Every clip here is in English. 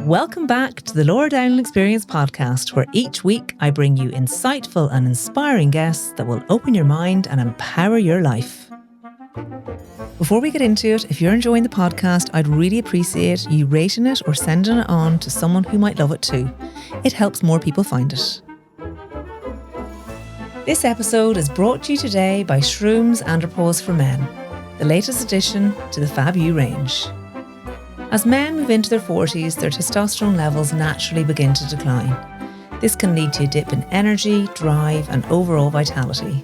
Welcome back to the Laura Dowling Experience podcast, where each week I bring you insightful and inspiring guests that will open your mind and empower your life. Before we get into it, if you're enjoying the podcast, I'd really appreciate you rating it or sending it on to someone who might love it too. It helps more people find it. This episode is brought to you today by Shrooms Andropause for Men, the latest addition to the Fab U range. As men move into their 40s, their testosterone levels naturally begin to decline. This can lead to a dip in energy, drive, and overall vitality.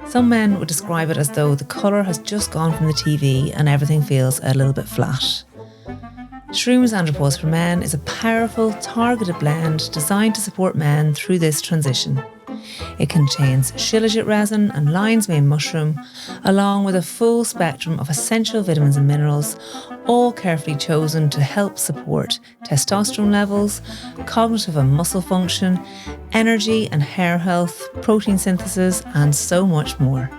Some men would describe it as though the colour has just gone from the TV and everything feels a little bit flat. Shrooms Andropause for Men is a powerful, targeted blend designed to support men through this transition. It contains shilajit resin and lion's mane mushroom, along with a full spectrum of essential vitamins and minerals, all carefully chosen to help support testosterone levels, cognitive and muscle function, energy and hair health, protein synthesis, and so much more.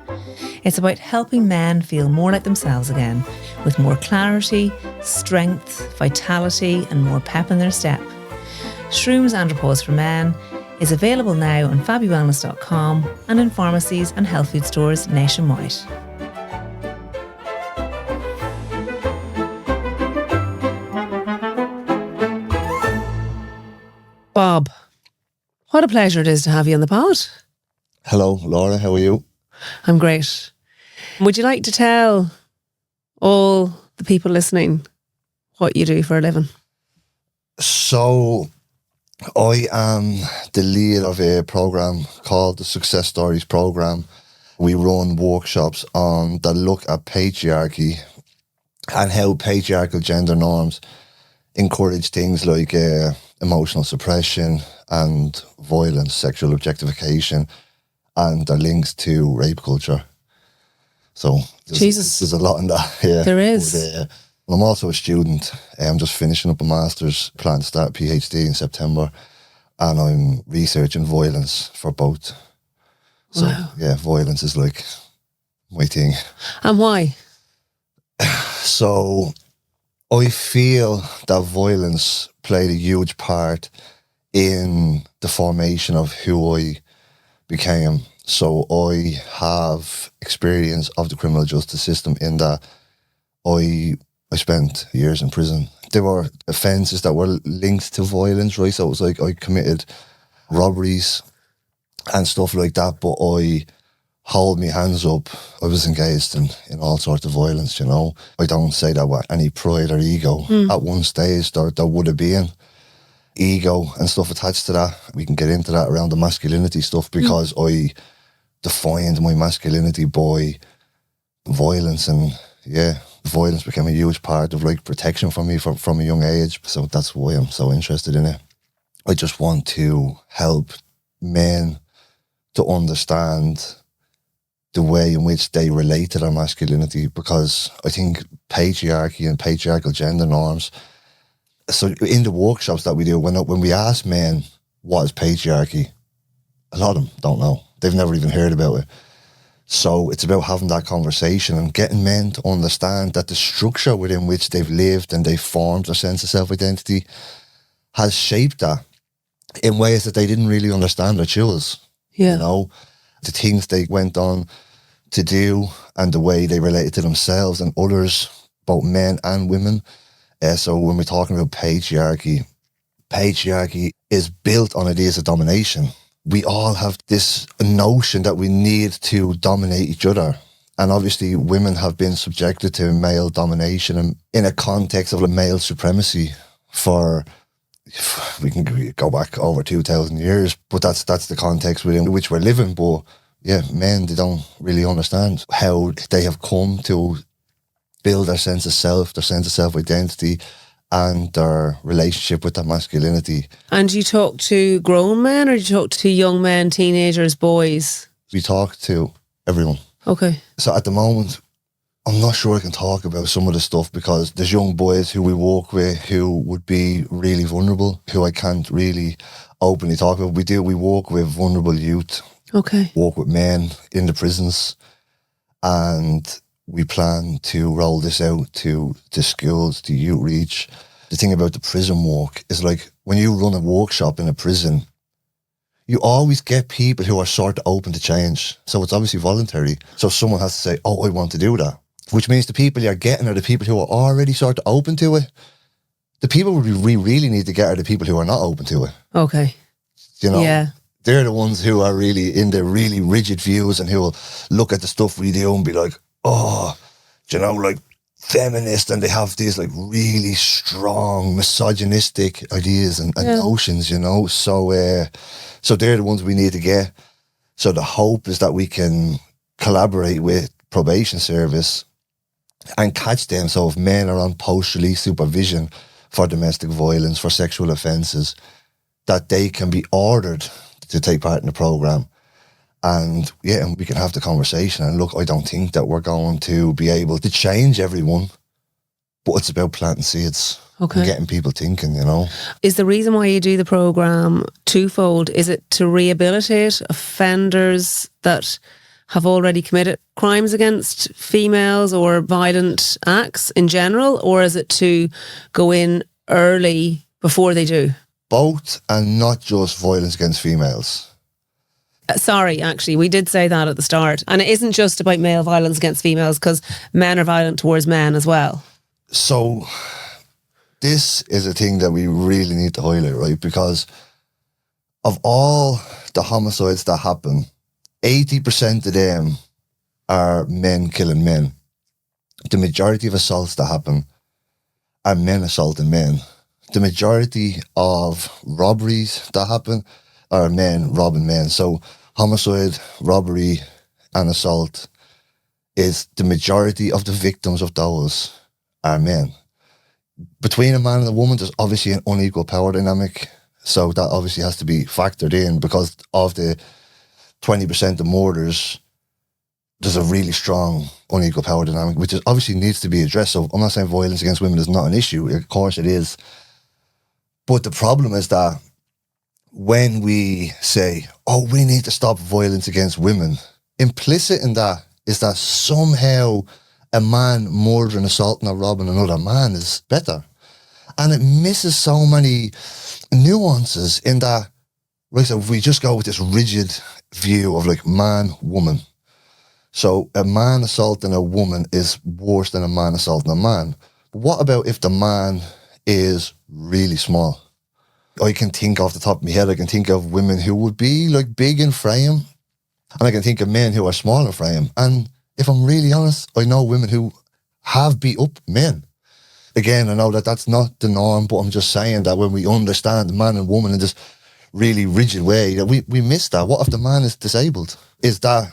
It's about helping men feel more like themselves again, with more clarity, strength, vitality, and more pep in their step. Shrooms Andropause for Men is available now on fabulwellness.com and in pharmacies and health food stores nationwide. Bob, what a pleasure it is to have you on the pod. Hello, Laura, how are you? I'm great. Would you like to tell all the people listening what you do for a living? So, I am the lead of a program called the Success Stories Program. We run workshops that look at patriarchy and how patriarchal gender norms encourage things like emotional suppression and violence, sexual objectification, and their links to rape culture. So there's a lot in that. Yeah, there is. But, I'm also a student. I'm just finishing up a master's, plan to start a PhD in September, and I'm researching violence for both. So, yeah, violence is like my thing. And why? So, I feel that violence played a huge part in the formation of who I became. So, I have experience of the criminal justice system in that I spent years in prison. There were offences that were linked to violence, right? So it was like I committed robberies and stuff like that, but I hold my hands up. I was engaged in all sorts of violence, you know. I don't say that with any pride or ego. At one stage, there would have been ego and stuff attached to that. We can get into that around the masculinity stuff because I defined my masculinity by violence, and yeah, violence became a huge part of like protection for me from a young age. So that's why I'm so interested in it. I just want to help men to understand the way in which they relate to their masculinity, because I think patriarchy and patriarchal gender norms. So in the workshops that we do, when we ask men what is patriarchy, a lot of them don't know. They've never even heard about it. So it's about having that conversation and getting men to understand that the structure within which they've lived and they've formed their sense of self-identity has shaped that in ways that they didn't really understand or choose. Yeah. You know, the things they went on to do and the way they related to themselves and others, both men and women. So when we're talking about patriarchy is built on ideas of domination. We all have this notion that we need to dominate each other. And obviously women have been subjected to male domination and in a context of male supremacy we can go back over 2,000 years, but that's the context within which we're living. But yeah, men, they don't really understand how they have come to build their sense of self, their sense of self-identity, and their relationship with that masculinity. And you talk to grown men, or you talk to young men, teenagers, boys? We talk to everyone. Okay. So at the moment, I'm not sure I can talk about some of the stuff because there's young boys who we work with who would be really vulnerable, who I can't really openly talk about. We work with vulnerable youth. Okay. Work with men in the prisons, and we plan to roll this out to schools, to youth reach, the thing about the prison work is like when you run a workshop in a prison, you always get people who are sort of open to change. So it's obviously voluntary. So someone has to say, oh, I want to do that. Which means the people you're getting are the people who are already sort of open to it. The people we really need to get are the people who are not open to it. Okay. You know? Yeah. They're the ones who are really in their really rigid views and who will look at the stuff we do and be like, oh, you know, like feminist, and they have these like really strong misogynistic ideas and notions, you know. So they're the ones we need to get. So the hope is that we can collaborate with probation service and catch them. So if men are on post-release supervision for domestic violence, for sexual offences, that they can be ordered to take part in the programme. And and we can have the conversation. And look, I don't think that we're going to be able to change everyone, but it's about planting seeds and getting people thinking, you know. Is the reason why you do the programme twofold? Is it to rehabilitate offenders that have already committed crimes against females or violent acts in general, or is it to go in early before they do? Both, and not just violence against females. Sorry, actually, we did say that at the start. And it isn't just about male violence against females, because men are violent towards men as well. So this is a thing that we really need to highlight, right? Because of all the homicides that happen, 80% of them are men killing men. The majority of assaults that happen are men assaulting men. The majority of robberies that happen are men robbing men. So homicide, robbery and assault is the majority of the victims of those are men. Between a man and a woman, there's obviously an unequal power dynamic. So that obviously has to be factored in, because of the 20% of murders, there's a really strong unequal power dynamic, which obviously needs to be addressed. So I'm not saying violence against women is not an issue. Of course it is. But the problem is that when we say, oh, we need to stop violence against women, implicit in that is that somehow a man murdering, assaulting or robbing another man is better. And it misses so many nuances in that, right, so if we just go with this rigid view of like man, woman. So a man assaulting a woman is worse than a man assaulting a man. But what about if the man is really small? I can think off the top of my head, I can think of women who would be like big in frame, and I can think of men who are small in frame. And if I'm really honest, I know women who have beat up men. Again, I know that that's not the norm, but I'm just saying that when we understand man and woman in this really rigid way, that we miss that. What if the man is disabled? Is that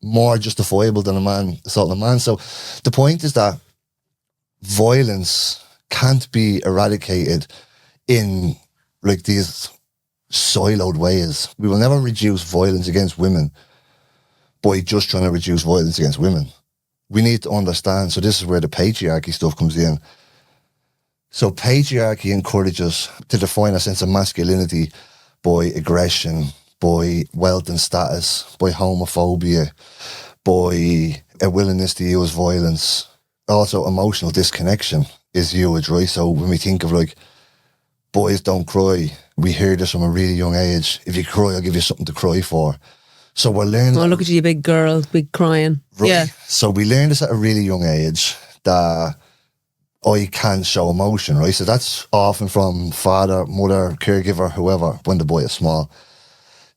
more justifiable than a man assaulting a man? So the point is that violence can't be eradicated in like these siloed ways. We will never reduce violence against women by just trying to reduce violence against women. We need to understand. So this is where the patriarchy stuff comes in. So patriarchy encourages to define a sense of masculinity by aggression, by wealth and status, by homophobia, by a willingness to use violence. Also emotional disconnection is huge, right? So when we think of like, boys don't cry, we hear this from a really young age. If you cry, I'll give you something to cry for. So we're learning... Oh, look at you, big girl, big crying. Right. Yeah. So we learn this at a really young age, that I can show emotion, right? So that's often from father, mother, caregiver, whoever, when the boy is small.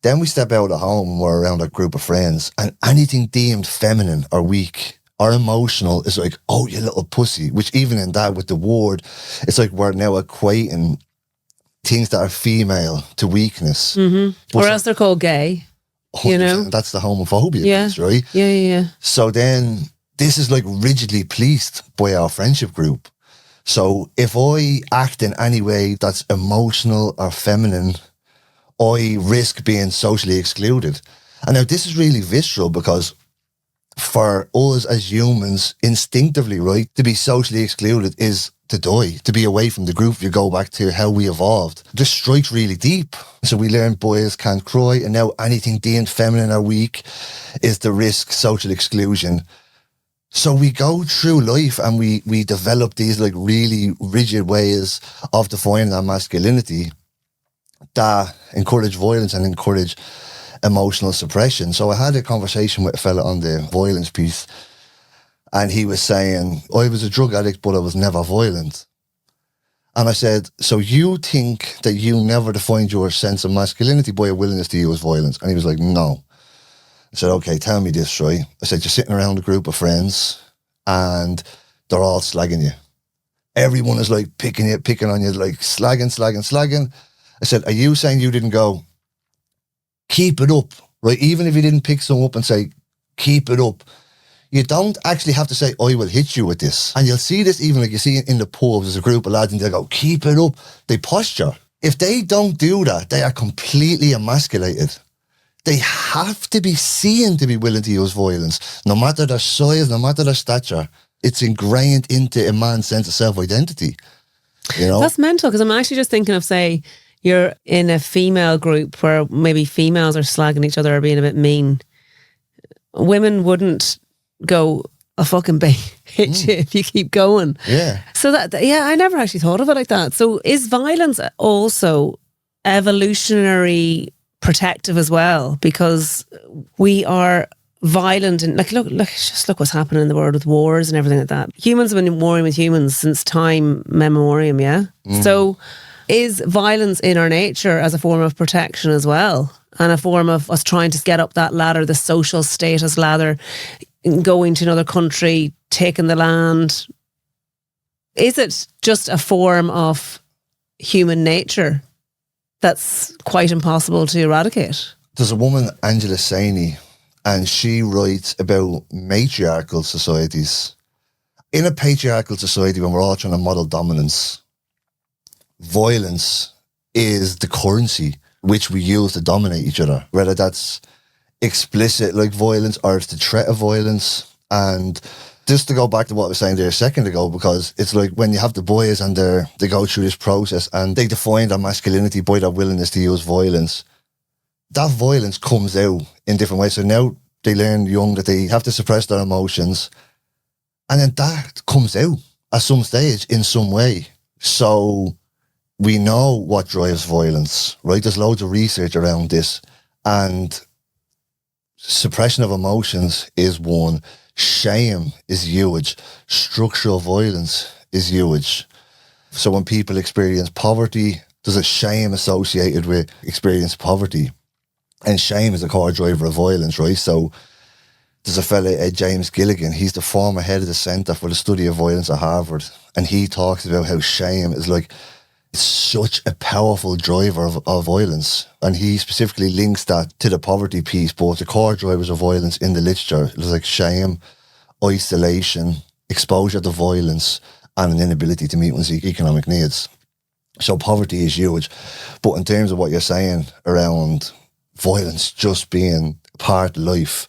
Then we step out of home and we're around a group of friends, and anything deemed feminine or weak or emotional is like, oh, you little pussy, which even in that, with the word, it's like we're now equating things that are female to weakness. Mm-hmm. Or else they're called gay, you know? That's the homophobia piece, right? Yeah. So then this is like rigidly policed by our friendship group. So if I act in any way that's emotional or feminine, I risk being socially excluded. And now this is really visceral, because for us as humans, instinctively, right, to be socially excluded is to die, to be away from the group. If you go back to how we evolved, this strikes really deep. So we learn boys can't cry, and now anything deemed feminine or weak is the risk social exclusion. So we go through life and we develop these like really rigid ways of defining our masculinity that encourage violence and encourage emotional suppression. So I had a conversation with a fella on the violence piece, and he was saying, I was a drug addict, but I was never violent. And I said, so you think that you never defined your sense of masculinity by a willingness to use violence? And he was like, no. I said, okay, tell me this, right? I said, you're sitting around a group of friends and they're all slagging you. Everyone is like picking on you, like slagging. I said, are you saying you didn't go, keep it up, right? Even if you didn't pick someone up and say, keep it up, you don't actually have to say, I will hit you with this. And you'll see this even like you see in the pubs, there's a group of lads and they'll go, keep it up. They posture. If they don't do that, they are completely emasculated. They have to be seen to be willing to use violence, no matter their size, no matter their stature. It's ingrained into a man's sense of self-identity. You know? That's mental, because I'm actually just thinking of, say, you're in a female group where maybe females are slagging each other or being a bit mean. Women wouldn't go, I'll fucking hit you if you keep going. Yeah. So I never actually thought of it like that. So is violence also evolutionary protective as well? Because we are violent and look what's happening in the world with wars and everything like that. Humans have been warring with humans since time memoriam, yeah? So is violence in our nature as a form of protection as well, and a form of us trying to get up that ladder, the social status ladder, going to another country, taking the land? Is it just a form of human nature that's quite impossible to eradicate? There's a woman, Angela Saini, and she writes about matriarchal societies. In a patriarchal society, when we're all trying to model dominance, violence is the currency which we use to dominate each other, whether that's explicit like violence or it's the threat of violence. And just to go back to what I was saying there a second ago, because it's like when you have the boys and they go through this process and they define their masculinity by their willingness to use violence, that violence comes out in different ways. So now they learn young that they have to suppress their emotions, and then that comes out at some stage in some way. So we know what drives violence, right? There's loads of research around this, and suppression of emotions is one. Shame is huge. Structural violence is huge. So when people experience poverty, there's a shame associated with experiencing poverty. And shame is a core driver of violence, right? So there's a fella, James Gilligan, he's the former head of the Centre for the Study of Violence at Harvard. And he talks about how shame is like, it's such a powerful driver of violence. And he specifically links that to the poverty piece, but the core drivers of violence in the literature, there's like shame, isolation, exposure to violence, and an inability to meet one's economic needs. So poverty is huge. But in terms of what you're saying around violence just being part of life,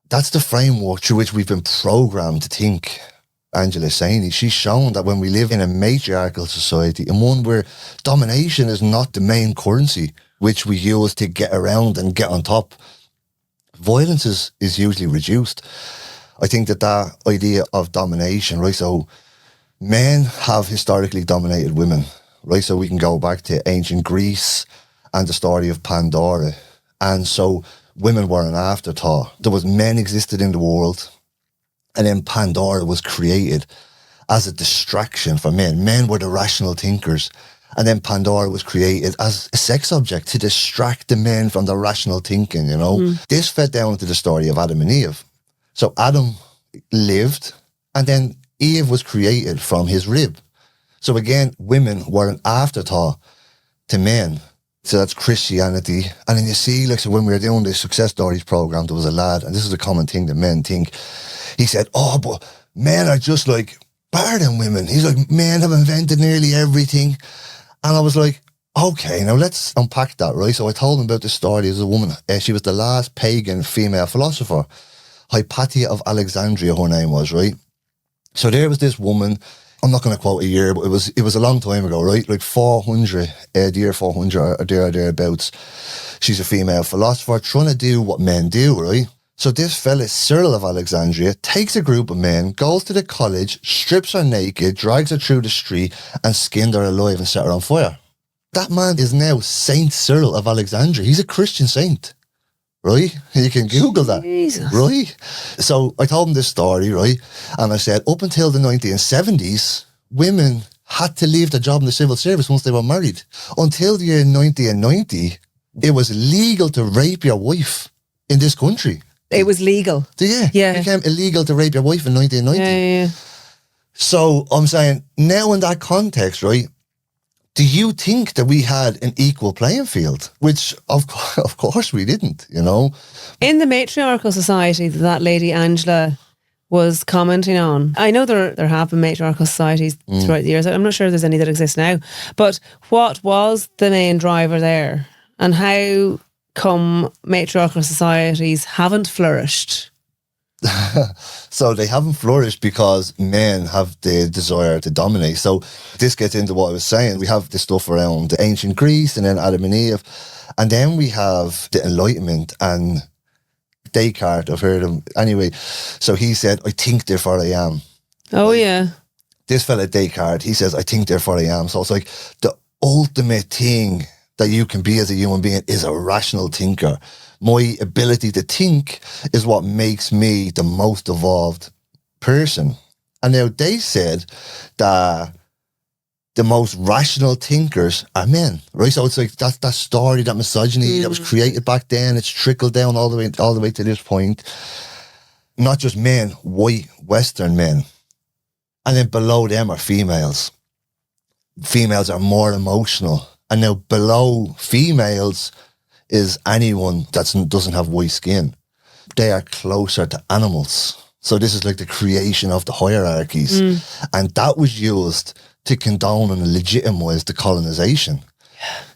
that's the framework through which we've been programmed to think. Angela Saini, she's shown that when we live in a matriarchal society, in one where domination is not the main currency which we use to get around and get on top, violence is hugely reduced. I think that idea of domination, right? So men have historically dominated women, right? So we can go back to ancient Greece and the story of Pandora. And so women were an afterthought. There was men existed in the world, and then Pandora was created as a distraction for men. Men were the rational thinkers. And then Pandora was created as a sex object to distract the men from the rational thinking, you know. This fed down into the story of Adam and Eve. So Adam lived, and then Eve was created from his rib. So again, women were an afterthought to men. So that's Christianity. And then you see, like, so when we were doing the Success Stories program, there was a lad, and this is a common thing that men think. He said, oh, but men are just like better than women. He's like, men have invented nearly everything. And I was like, okay, now let's unpack that, right? So I told him about this story. There's a woman, she was the last pagan female philosopher. Hypatia of Alexandria, her name was, right? So there was this woman, I'm not going to quote a year, but it was a long time ago, right? Like 400, the year 400 or thereabouts. She's a female philosopher trying to do what men do, right? So this fella, Cyril of Alexandria, takes a group of men, goes to the college, strips her naked, drags her through the street, and skinned her alive and set her on fire. That man is now Saint Cyril of Alexandria. He's a Christian saint, right? You can Google that, right? So I told him this story, right? And I said, up until the 1970s, women had to leave their job in the civil service once they were married. Until the year 1990, it was legal to rape your wife in this country. It was legal. Yeah. It became illegal to rape your wife in 1990. Yeah. So I'm saying, now in that context, right, do you think that we had an equal playing field? Which, of course, we didn't, you know. In the matriarchal society that Lady Angela was commenting on, I know there have been matriarchal societies throughout the years. I'm not sure there's any that exist now. But what was the main driver there? And how come matriarchal societies haven't flourished? So they haven't flourished because men have the desire to dominate. So this gets into what I was saying. We have this stuff around ancient Greece and then Adam and Eve. And then we have the Enlightenment and Descartes. I've heard him. Anyway, so he said, I think, therefore I am. Oh, yeah. This fella Descartes, he says, I think, therefore I am. So it's like the ultimate thing that you can be as a human being is a rational thinker. My ability to think is what makes me the most evolved person. And now they said that the most rational thinkers are men, right? So it's like that story, that misogyny that was created back then, it's trickled down all the way to this point. Not just men, white Western men. And then below them are females. Females are more emotional. And now below females is anyone that doesn't have white skin. They are closer to animals. So this is like the creation of the hierarchies. And that was used to condone and legitimize the colonization.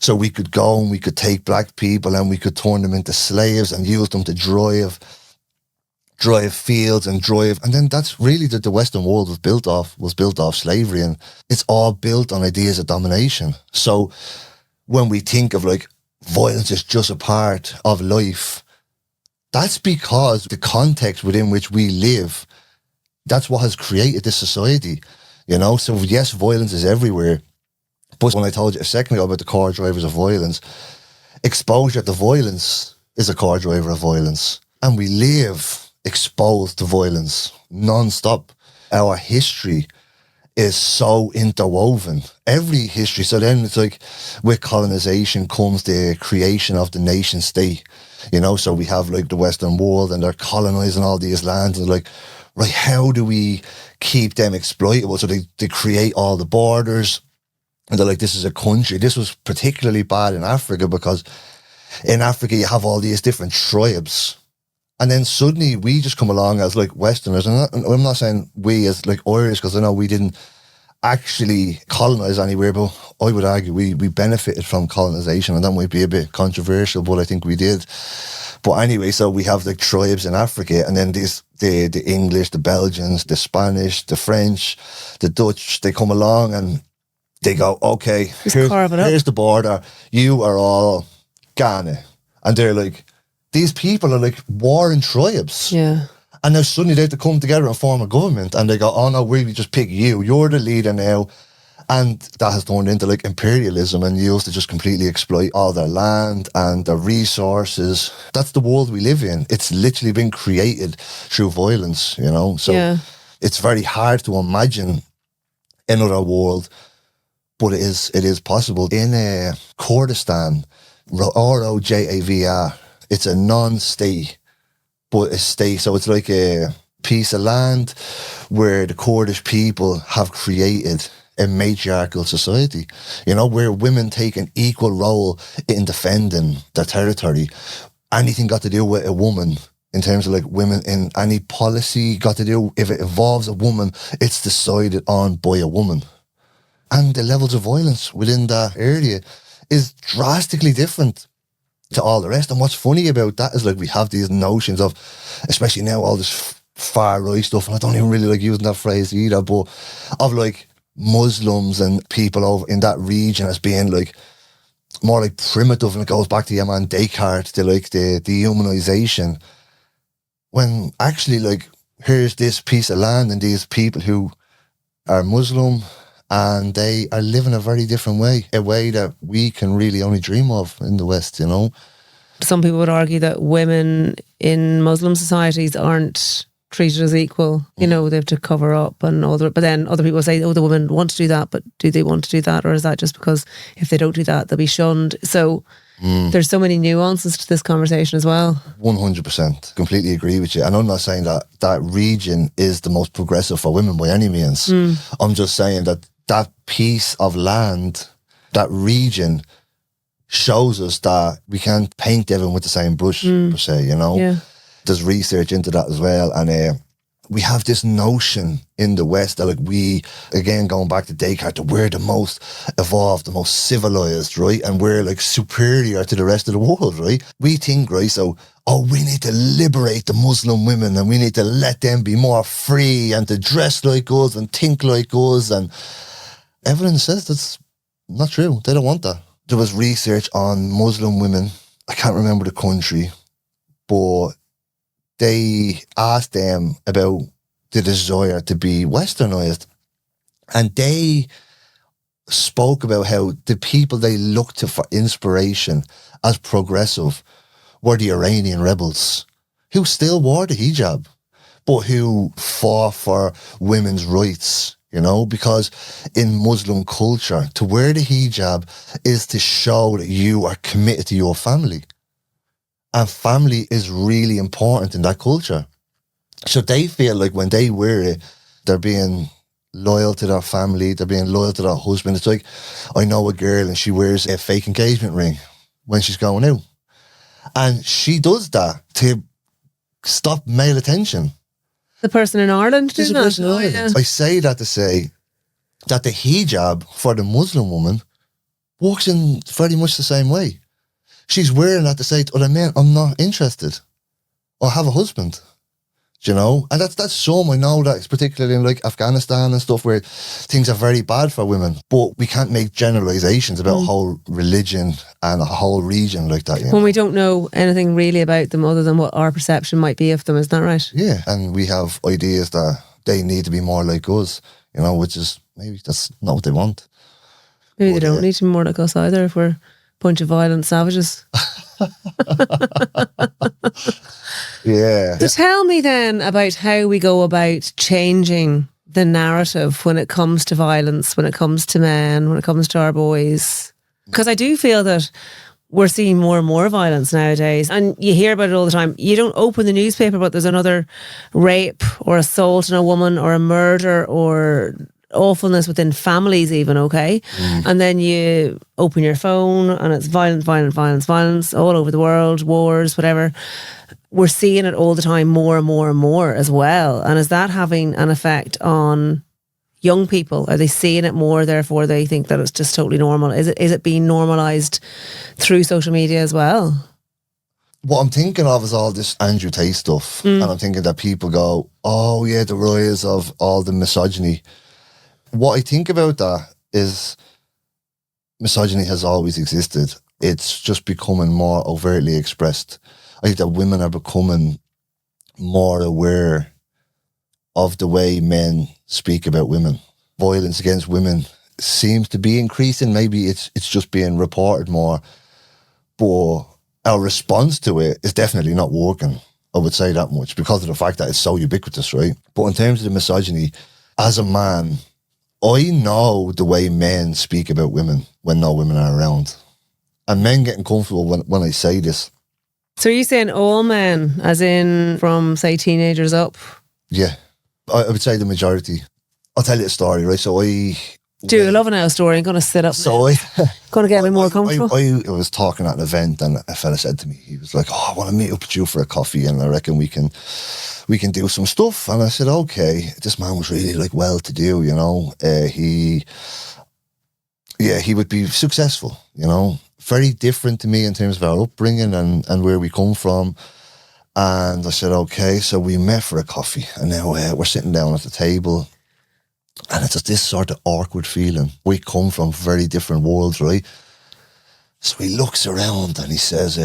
So we could go and we could take black people and we could turn them into slaves and use them to drive fields and then that's really that the Western world was built off slavery, and it's all built on ideas of domination. So when we think of like violence is just a part of life, that's because the context within which we live, that's what has created this society, you know. So yes, violence is everywhere, but when I told you a second ago about the core drivers of violence, exposure to violence is a core driver of violence, and we live exposed to violence non-stop. Our history is so interwoven, every history. So then it's like with colonization comes the creation of the nation state, you know. So we have like the Western world and they're colonizing all these lands, and like, right, how do we keep them exploitable? So they create all the borders, and they're like, this is a country. This was particularly bad in Africa because in Africa you have all these different tribes. And then suddenly we just come along as like Westerners, and I'm not saying we as like Irish, because I know we didn't actually colonize anywhere, but I would argue we benefited from colonization, and that might be a bit controversial, but I think we did. But anyway, so we have like tribes in Africa, and then the English, the Belgians, the Spanish, the French, the Dutch, they come along and they go, okay, here's the border, you are all Ghana. And they're like, these people are like warring tribes. Yeah. And now suddenly they have to come together and form a government, and they go, oh no, we just pick you. You're the leader now. And that has turned into like imperialism and used to just completely exploit all their land and their resources. That's the world we live in. It's literally been created through violence, you know? So it's very hard to imagine another world, but it is possible. In Kurdistan, Rojavr, it's a non-state, but a state. So it's like a piece of land where the Kurdish people have created a matriarchal society, you know, where women take an equal role in defending their territory. Anything got to do with a woman, in terms of like women in any policy got to do, if it involves a woman, it's decided on by a woman. And the levels of violence within that area is drastically different to all the rest. And what's funny about that is like we have these notions of, especially now, all this far right stuff, and I don't even really like using that phrase either, but of like Muslims and people over in that region as being like more like primitive, and it goes back to your man Descartes, to like the dehumanization. When actually, like, here's this piece of land and these people who are Muslim and they are living a very different way, a way that we can really only dream of in the West, you know. Some people would argue that women in Muslim societies aren't treated as equal. You know, they have to cover up and all that. But then other people say, oh, the women want to do that, but do they want to do that? Or is that just because if they don't do that, they'll be shunned? So there's so many nuances to this conversation as well. 100%. Completely agree with you. And I'm not saying that that region is the most progressive for women by any means. I'm just saying that that piece of land, that region, shows us that we can't paint everyone with the same brush, per se, you know? Yeah. There's research into that as well. And we have this notion in the West that, like, we, again, going back to Descartes, that we're the most evolved, the most civilized, right? And we're, like, superior to the rest of the world, right? We think, right, so, oh, we need to liberate the Muslim women and we need to let them be more free and to dress like us and think like us. And evidence says that's not true. They don't want that. There was research on Muslim women. I can't remember the country, but they asked them about the desire to be westernized. And they spoke about how the people they looked to for inspiration as progressive were the Iranian rebels, who still wore the hijab, but who fought for women's rights, you know, because in Muslim culture, to wear the hijab is to show that you are committed to your family. And family is really important in that culture. So they feel like when they wear it, they're being loyal to their family, they're being loyal to their husband. It's like, I know a girl and she wears a fake engagement ring when she's going out. And she does that to stop male attention. The person in Ireland There's doing a that? person in Ireland. I say that to say that the hijab for the Muslim woman works in very much the same way. She's wearing that to say to other men, I'm not interested. Or have a husband. Do you know? And that's some, I know that it's particularly in like Afghanistan and stuff where things are very bad for women. But we can't make generalizations about a whole religion and a whole region like that. You know? When we don't know anything really about them other than what our perception might be of them, is that right? Yeah. And we have ideas that they need to be more like us, you know, which is maybe that's not what they want. Maybe they don't need to be more like us either if we're bunch of violent savages. Yeah. So tell me then about how we go about changing the narrative when it comes to violence, when it comes to men, when it comes to our boys. Because I do feel that we're seeing more and more violence nowadays, and you hear about it all the time. You don't open the newspaper, but there's another rape or assault on a woman or a murder or awfulness within families even, okay? And then you open your phone and it's violence all over the world, wars, whatever. We're seeing it all the time, more and more and more as well. And is that having an effect on young people? Are they seeing it more, therefore they think that it's just totally normal? Is it being normalised through social media as well? What I'm thinking of is all this Andrew Tate stuff. And I'm thinking that people go, oh yeah, the rise of all the misogyny. What I think about that is misogyny has always existed. It's just becoming more overtly expressed. I think that women are becoming more aware of the way men speak about women. Violence against women seems to be increasing. Maybe it's just being reported more. But our response to it is definitely not working. I would say that much because of the fact that it's so ubiquitous, right? But in terms of the misogyny, as a man, I know the way men speak about women when no women are around. And men getting comfortable when I say this. So are you saying all men, as in from, say, teenagers up? Yeah. I would say the majority. I'll tell you a story, right? So I Love an story. I'm going to sit up. So Going to get me more comfortable. I was talking at an event and a fella said to me, he was like, oh, I want to meet up with you for a coffee and I reckon we can do some stuff. And I said, okay. This man was really like well-to-do, you know. He would be successful, you know. Very different to me in terms of our upbringing and where we come from. And I said, okay. So we met for a coffee and now we're sitting down at the table. And it's just this sort of awkward feeling. We come from very different worlds, right? So he looks around and he says,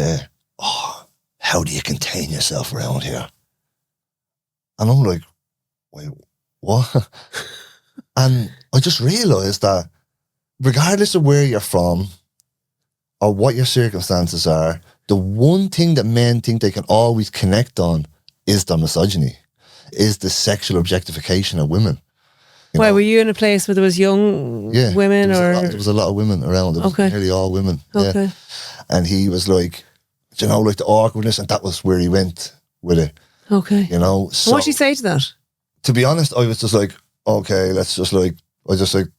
oh, how do you contain yourself around here? And I'm like, wait, what? And I just realised that regardless of where you're from or what your circumstances are, the one thing that men think they can always connect on is the misogyny, is the sexual objectification of women. Why, were you in a place where there was young women there was a lot of women around. It was nearly all women. Okay. Yeah. And he was like, like the awkwardness, and that was where he went with it. Okay. So what did you say to that? To be honest, I was just like, okay,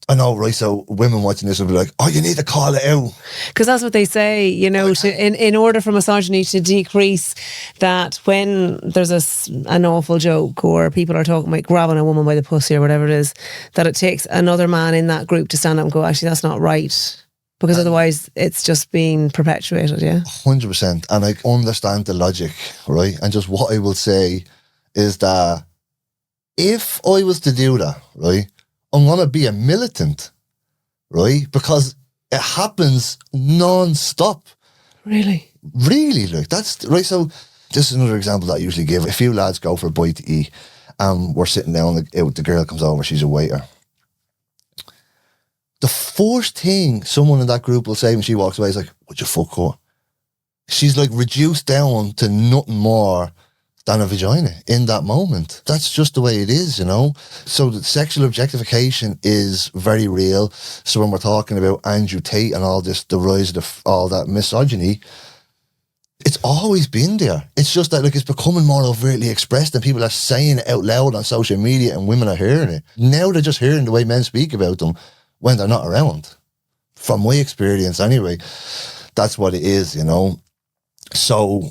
I know, right? So women watching this will be like, oh, you need to call it out. Because that's what they say, in order for misogyny to decrease, that when there's an awful joke or people are talking about grabbing a woman by the pussy or whatever it is, that it takes another man in that group to stand up and go, actually, that's not right. Because otherwise it's just being perpetuated, yeah? 100%. And I understand the logic, right? And just what I will say is that if I was to do that, right, I'm going to be a militant, right? Because it happens non-stop. Really? Really, like, that's, right, so this is another example that I usually give. A few lads go for a bite to eat, and we're sitting down, the girl comes over, she's a waiter. The first thing someone in that group will say when she walks away is like, would you fuck her? She's like reduced down to nothing more than a vagina in that moment. That's just the way it is, So the sexual objectification is very real. So when we're talking about Andrew Tate and all this, the rise of all that misogyny, it's always been there. It's just that it's becoming more overtly expressed and people are saying it out loud on social media and women are hearing it. Now they're just hearing the way men speak about them when they're not around. From my experience anyway, that's what it is, So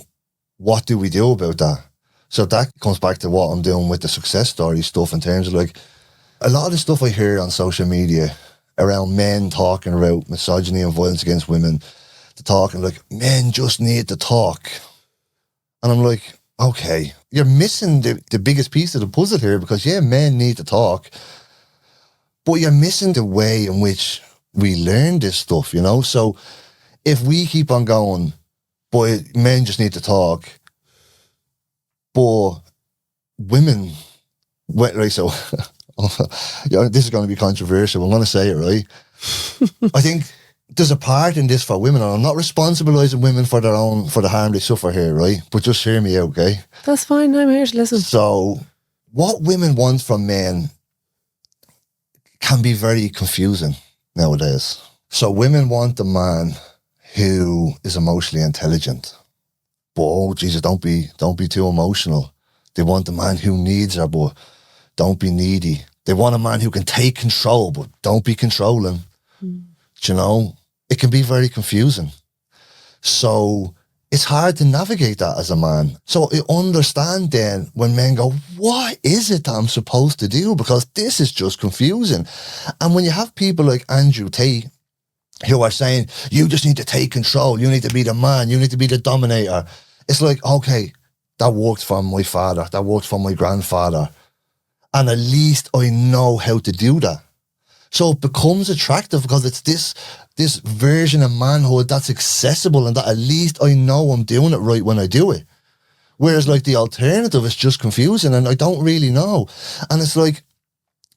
what do we do about that? So that comes back to what I'm doing with the success story stuff in terms of a lot of the stuff I hear on social media around men talking about misogyny and violence against women, they're talking men just need to talk. And I'm like, okay, you're missing the biggest piece of the puzzle here because men need to talk, but you're missing the way in which we learn this stuff, So if we keep on going, boy, men just need to talk, but women, right, so this is going to be controversial. I'm going to say it, right? I think there's a part in this for women, and I'm not responsibilizing women for the harm they suffer here, right? But just hear me out, okay? That's fine. I'm here to listen. So what women want from men can be very confusing nowadays. So women want a man who is emotionally intelligent. But, oh, Jesus, don't be too emotional. They want a man who needs her, but don't be needy. They want a man who can take control, but don't be controlling. It can be very confusing. So it's hard to navigate that as a man. So I understand then when men go, what is it that I'm supposed to do? Because this is just confusing. And when you have people like Andrew Tate, who are saying, you just need to take control, you need to be the man, you need to be the dominator. It's like, okay, that worked for my father, that worked for my grandfather. And at least I know how to do that. So it becomes attractive because it's this version of manhood that's accessible and that at least I know I'm doing it right when I do it. Whereas the alternative is just confusing and I don't really know. And it's like,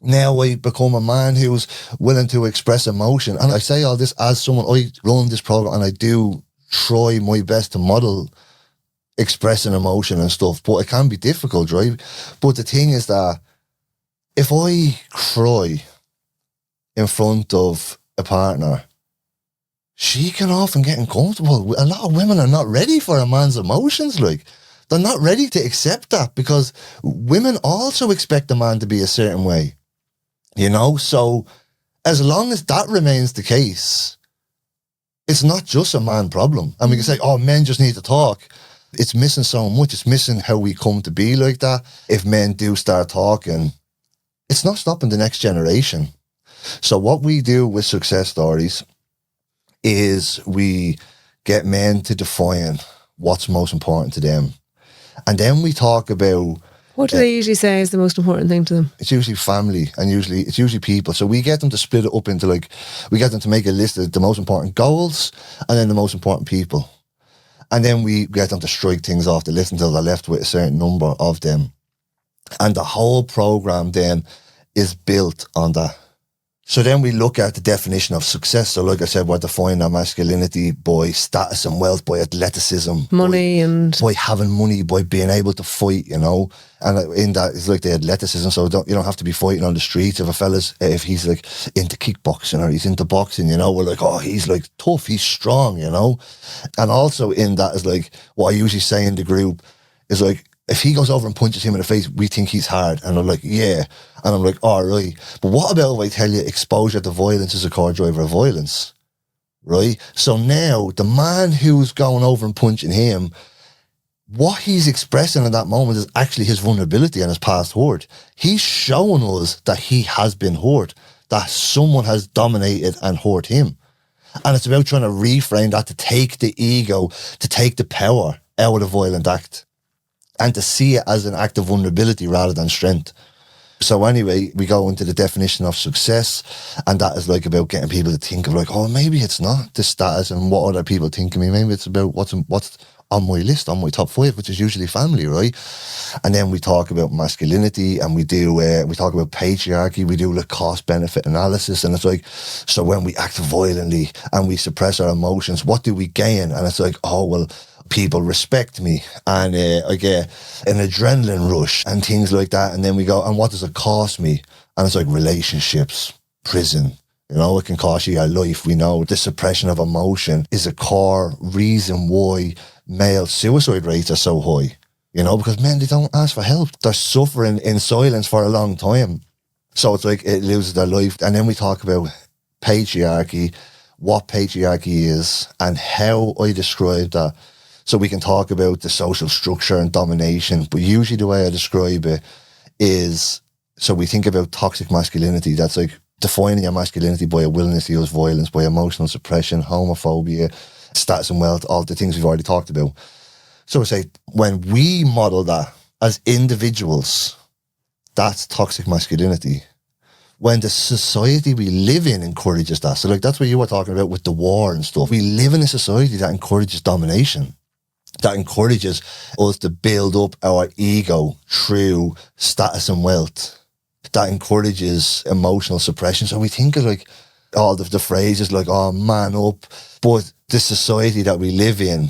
now I become a man who's willing to express emotion. And I say all this as someone, I run this program and I do try my best to model expressing emotion and stuff, but it can be difficult, right? But the thing is that if I cry in front of a partner, she can often get uncomfortable. A lot of women are not ready for a man's emotions, they're not ready to accept that because women also expect a man to be a certain way. So as long as that remains the case, it's not just a man problem. And we can say, oh, men just need to talk. It's missing so much. It's missing how we come to be like that. If men do start talking, it's not stopping the next generation. So what we do with success stories is we get men to define what's most important to them. And then we talk about... What do they usually say is the most important thing to them? It's usually family and it's usually people. So we get them to split it up into we get them to make a list of the most important goals and then the most important people. And then we get them to strike things off the list until they're left with a certain number of them. And the whole program then is built on that. So then we look at the definition of success. So like I said, we're defining our masculinity by status and wealth, by athleticism. Money by having money, by being able to fight, you know. And in that, it's like the athleticism. So you don't have to be fighting on the streets. If he's like into kickboxing or he's into boxing, you know, we're like, oh, he's like tough, he's strong, you know. And also in that is like, what I usually say in the group is like, if he goes over and punches him in the face, we think he's hard. And I'm like, yeah. And I'm like, all right. But what about if I tell you exposure to violence is a core driver of violence? Right? So now the man who's going over and punching him, what he's expressing in that moment is actually his vulnerability and his past hurt. He's showing us that he has been hurt, that someone has dominated and hurt him. And it's about trying to reframe that, to take the ego, to take the power out of the violent act, and to see it as an act of vulnerability rather than strength. So anyway, we go into the definition of success, and that is like about getting people to think of like, oh, maybe it's not the status and what other people think of me. Maybe it's about what's on my list, on my top 5, which is usually family, right? And then we talk about masculinity, and we talk about patriarchy. We do like cost benefit analysis, and it's like, so when we act violently and we suppress our emotions, what do we gain? And it's like, oh, well, people respect me, and I get an adrenaline rush and things like that. And then we go, and what does it cost me? And it's like relationships, prison. You know, it can cost you your life. We know the suppression of emotion is a core reason why male suicide rates are so high. You know, because men, they don't ask for help. They're suffering in silence for a long time. So it's like it loses their life. And then we talk about patriarchy, what patriarchy is, and how I describe that. So we can talk about the social structure and domination, but usually the way I describe it is, so we think about toxic masculinity. That's like defining your masculinity by a willingness to use violence, by emotional suppression, homophobia, status and wealth, all the things we've already talked about. So we say, when we model that as individuals, that's toxic masculinity. When the society we live in encourages that, so like that's what you were talking about with the war and stuff. We live in a society that encourages domination, that encourages us to build up our ego through status and wealth, that encourages emotional suppression. So we think of like all the phrases like, oh, man up, but the society that we live in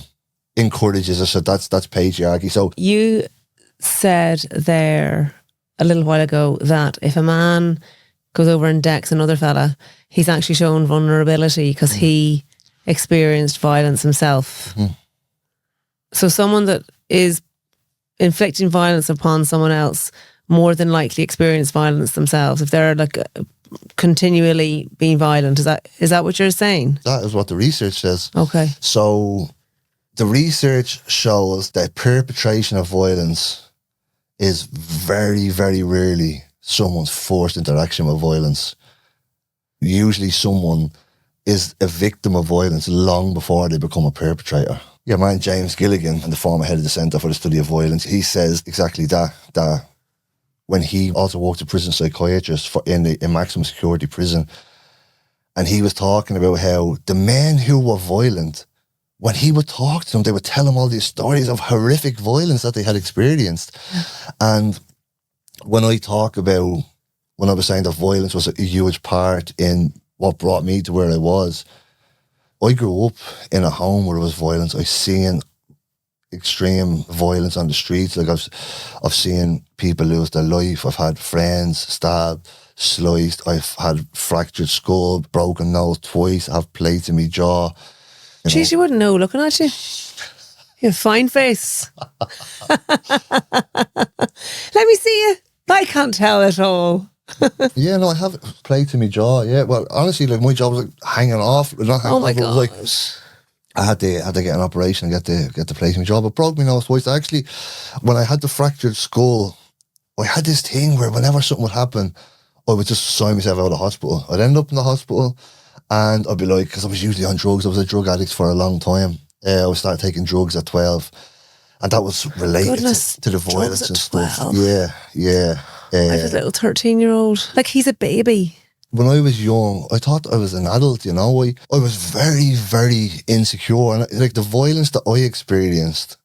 encourages us. So that's patriarchy. So you said there a little while ago that if a man goes over and decks another fella, he's actually shown vulnerability because he experienced violence himself. Mm-hmm. So someone that is inflicting violence upon someone else more than likely experience violence themselves if they're like continually being violent. Is that what you're saying? That is what the research says. Okay. So the research shows that perpetration of violence is very, very rarely someone's first interaction with violence. Usually someone is a victim of violence long before they become a perpetrator. Yeah, man, James Gilligan, the former head of the Centre for the Study of Violence, he says exactly that when he also worked as a prison psychiatrist in maximum security prison, and he was talking about how the men who were violent, when he would talk to them, they would tell him all these stories of horrific violence that they had experienced. And when I was saying that violence was a huge part in what brought me to where I was, I grew up in a home where there was violence. I've seen extreme violence on the streets. Like I've seen people lose their life. I've had friends stabbed, sliced. I've had fractured skull, broken nose twice. I've plates in my jaw. Jeez, you wouldn't know looking at you. You have a fine face. Let me see you. I can't tell at all. Yeah, no, I have plates in my jaw. Yeah, well, honestly, like my jaw was like hanging off. Not hanging Oh my off, God. it was like, I had to get an operation and get the plate in my jaw, but broke my nose twice. Actually, when I had the fractured skull, I had this thing where whenever something would happen, I would just sign myself out of hospital. I'd end up in the hospital and I'd be like, because I was usually on drugs, I was a drug addict for a long time. I started taking drugs at 12, and that was related to the violence and stuff. 12. Yeah. I have a little 13-year-old. Like, he's a baby. When I was young, I thought I was an adult, you know. I was very, very insecure. And like the violence that I experienced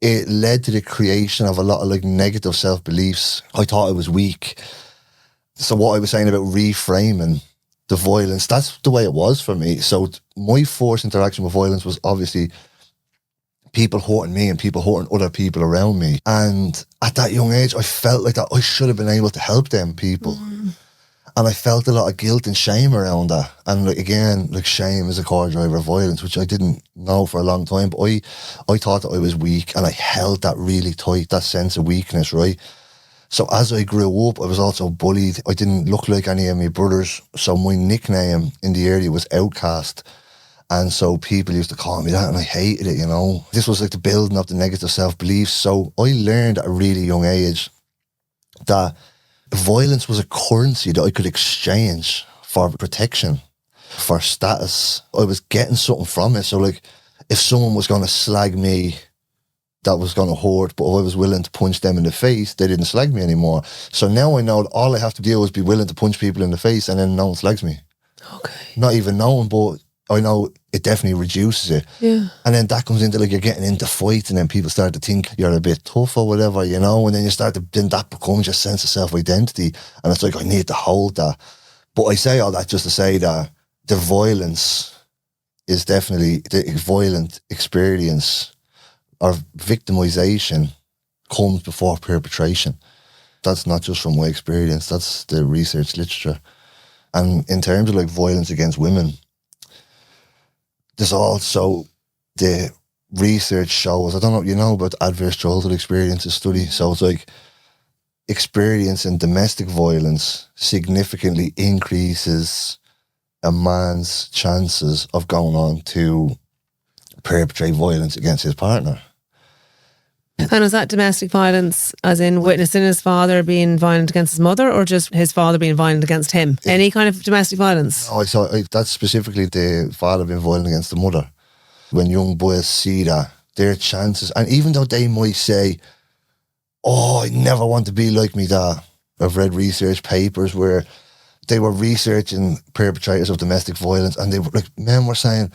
it led to the creation of a lot of like negative self-beliefs. I thought I was weak. So what I was saying about reframing the violence, that's the way it was for me. So my first interaction with violence was obviously people hurting me and people hurting other people around me. And at that young age, I felt like that I should have been able to help them people. And I felt a lot of guilt and shame around that. And like, again, like shame is a core driver of violence, which I didn't know for a long time. But I thought that I was weak, and I held that really tight, that sense of weakness, right? So as I grew up, I was also bullied. I didn't look like any of my brothers. So my nickname in the area was Outcast. And so people used to call me that, and I hated it, you know. This was like the building of the negative self-beliefs. So I learned at a really young age that violence was a currency that I could exchange for protection, for status. I was getting something from it. So like, if someone was going to slag me, that was going to hurt, but if I was willing to punch them in the face, they didn't slag me anymore. So now I know that all I have to do is be willing to punch people in the face, and then no one slags me. Okay. Not even knowing, but I know it definitely reduces it. Yeah. And then that comes into like, you're getting into fights, and then people start to think you're a bit tough or whatever, you know, and then then that becomes your sense of self-identity. And it's like, I need to hold that. But I say all that just to say that the violence is definitely, the violent experience or victimization comes before perpetration. That's not just from my experience, that's the research literature. And in terms of like violence against women, there's also the research shows, I don't know if you know about adverse childhood experiences study. So it's like experiencing domestic violence significantly increases a man's chances of going on to perpetrate violence against his partner. And is that domestic violence as in witnessing his father being violent against his mother, or just his father being violent against him? Any kind of domestic violence? No, that's specifically the father being violent against the mother. When young boys see that, their chances, and even though they might say, oh, I never want to be like me dad. I've read research papers where they were researching perpetrators of domestic violence, and they were like, men were saying,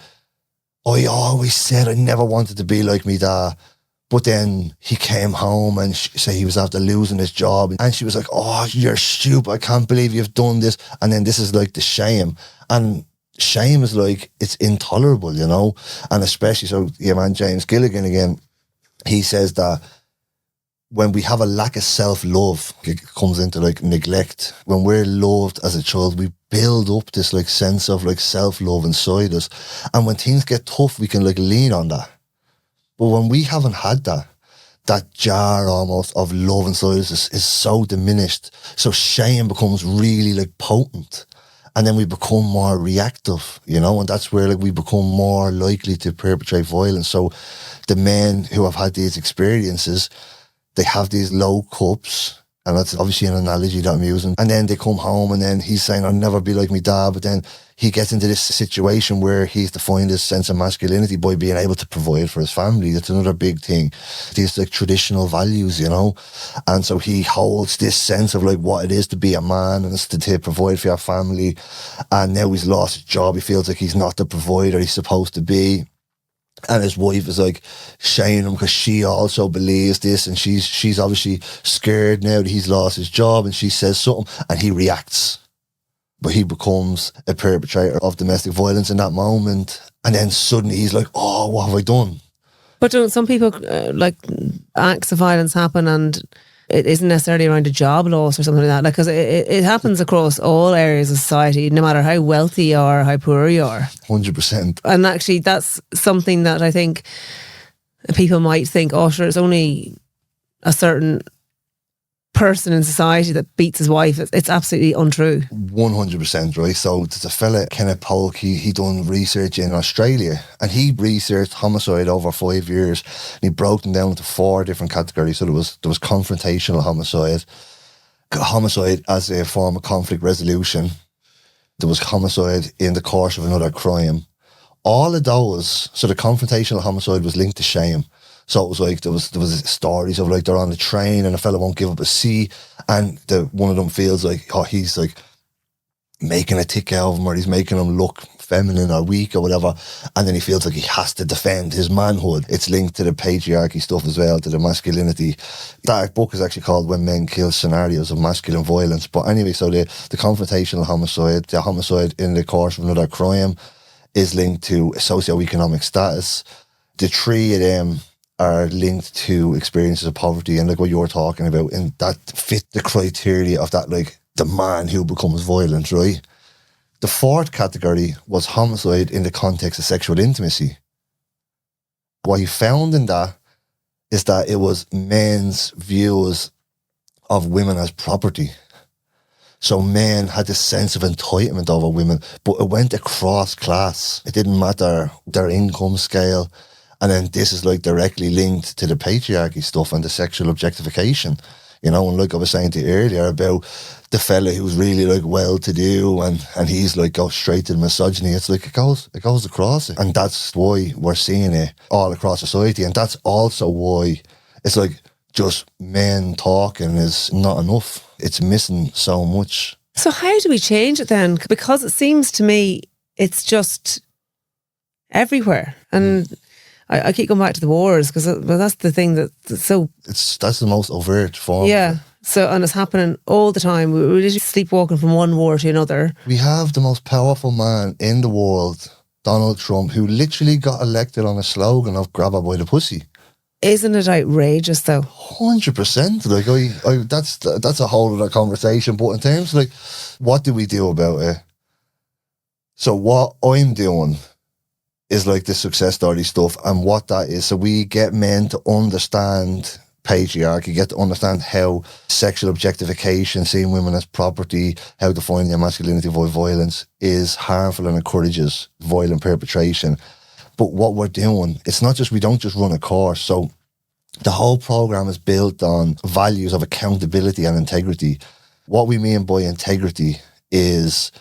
I always said I never wanted to be like me dad. But then he came home and say he was after losing his job. And she was like, oh, you're stupid. I can't believe you've done this. And then this is like the shame. And shame is like, it's intolerable, you know? And especially, so your man James Gilligan again, he says that when we have a lack of self-love, it comes into like neglect. When we're loved as a child, we build up this like sense of like self-love inside us. And when things get tough, we can like lean on that. But when we haven't had that jar almost of love inside us is so diminished. So shame becomes really like potent. And then we become more reactive, you know, and that's where like we become more likely to perpetrate violence. So the men who have had these experiences, they have these low cups, and that's obviously an analogy that I'm using. And then they come home and then he's saying, I'll never be like my dad. But then he gets into this situation where he's defined his sense of masculinity by being able to provide for his family. That's another big thing. These like traditional values, you know. And so he holds this sense of like what it is to be a man, and it's to provide for your family. And now he's lost his job. He feels like he's not the provider he's supposed to be. And his wife is like shaming him because she also believes this, and she's obviously scared now that he's lost his job, and she says something and he reacts. But he becomes a perpetrator of domestic violence in that moment, and then suddenly he's like, oh, what have I done? But don't some people, like, acts of violence happen and it isn't necessarily around a job loss or something like that? Like, because it happens across all areas of society, no matter how wealthy you are, how poor you are. 100%. And actually, that's something that I think people might think, oh, sure, it's only a certain person in society that beats his wife. It's absolutely untrue. 100%, right? So there's a fella, Kenneth Polk, he done research in Australia, and he researched homicide over 5 years, and he broke them down into 4 different categories. So there was confrontational homicide as a form of conflict resolution. There was homicide in the course of another crime. All of those, so the confrontational homicide was linked to shame. So it was like, there was stories of like, they're on the train and a fella won't give up a seat, and one of them feels like, oh, he's like, making a tick out of him, or he's making him look feminine or weak or whatever, and then he feels like he has to defend his manhood. It's linked to the patriarchy stuff as well, to the masculinity. That book is actually called When Men Kill: Scenarios of Masculine Violence. But anyway, so the confrontational homicide, the homicide in the course of another crime, is linked to socioeconomic status. The three of them are linked to experiences of poverty, and like what you're talking about, and that fit the criteria of that, like the man who becomes violent, right? The fourth category was homicide in the context of sexual intimacy. What he found in that is that it was men's views of women as property. So men had this sense of entitlement over women, but it went across class. It didn't matter their income scale. And then this is like directly linked to the patriarchy stuff and the sexual objectification. You know, and like I was saying to you earlier about the fella who's really like well-to-do and he's like goes straight to the misogyny. It's like it goes across it. And that's why we're seeing it all across society. And that's also why it's like just men talking is not enough. It's missing so much. So how do we change it then? Because it seems to me it's just everywhere. And I keep going back to the wars because that's the thing that's so... That's the most overt form. Yeah. So, and it's happening all the time. We're literally sleepwalking from one war to another. We have the most powerful man in the world, Donald Trump, who literally got elected on a slogan of grab her by the pussy. Isn't it outrageous though? 100%. Like that's a whole other conversation. But in terms of like, what do we do about it? So what I'm doing is like the success story stuff, and what that is. So we get men to understand patriarchy, get to understand how sexual objectification, seeing women as property, how defining your masculinity by violence is harmful and encourages violent perpetration. But what we're doing, it's not just, we don't just run a course. So the whole program is built on values of accountability and integrity. What we mean by integrity is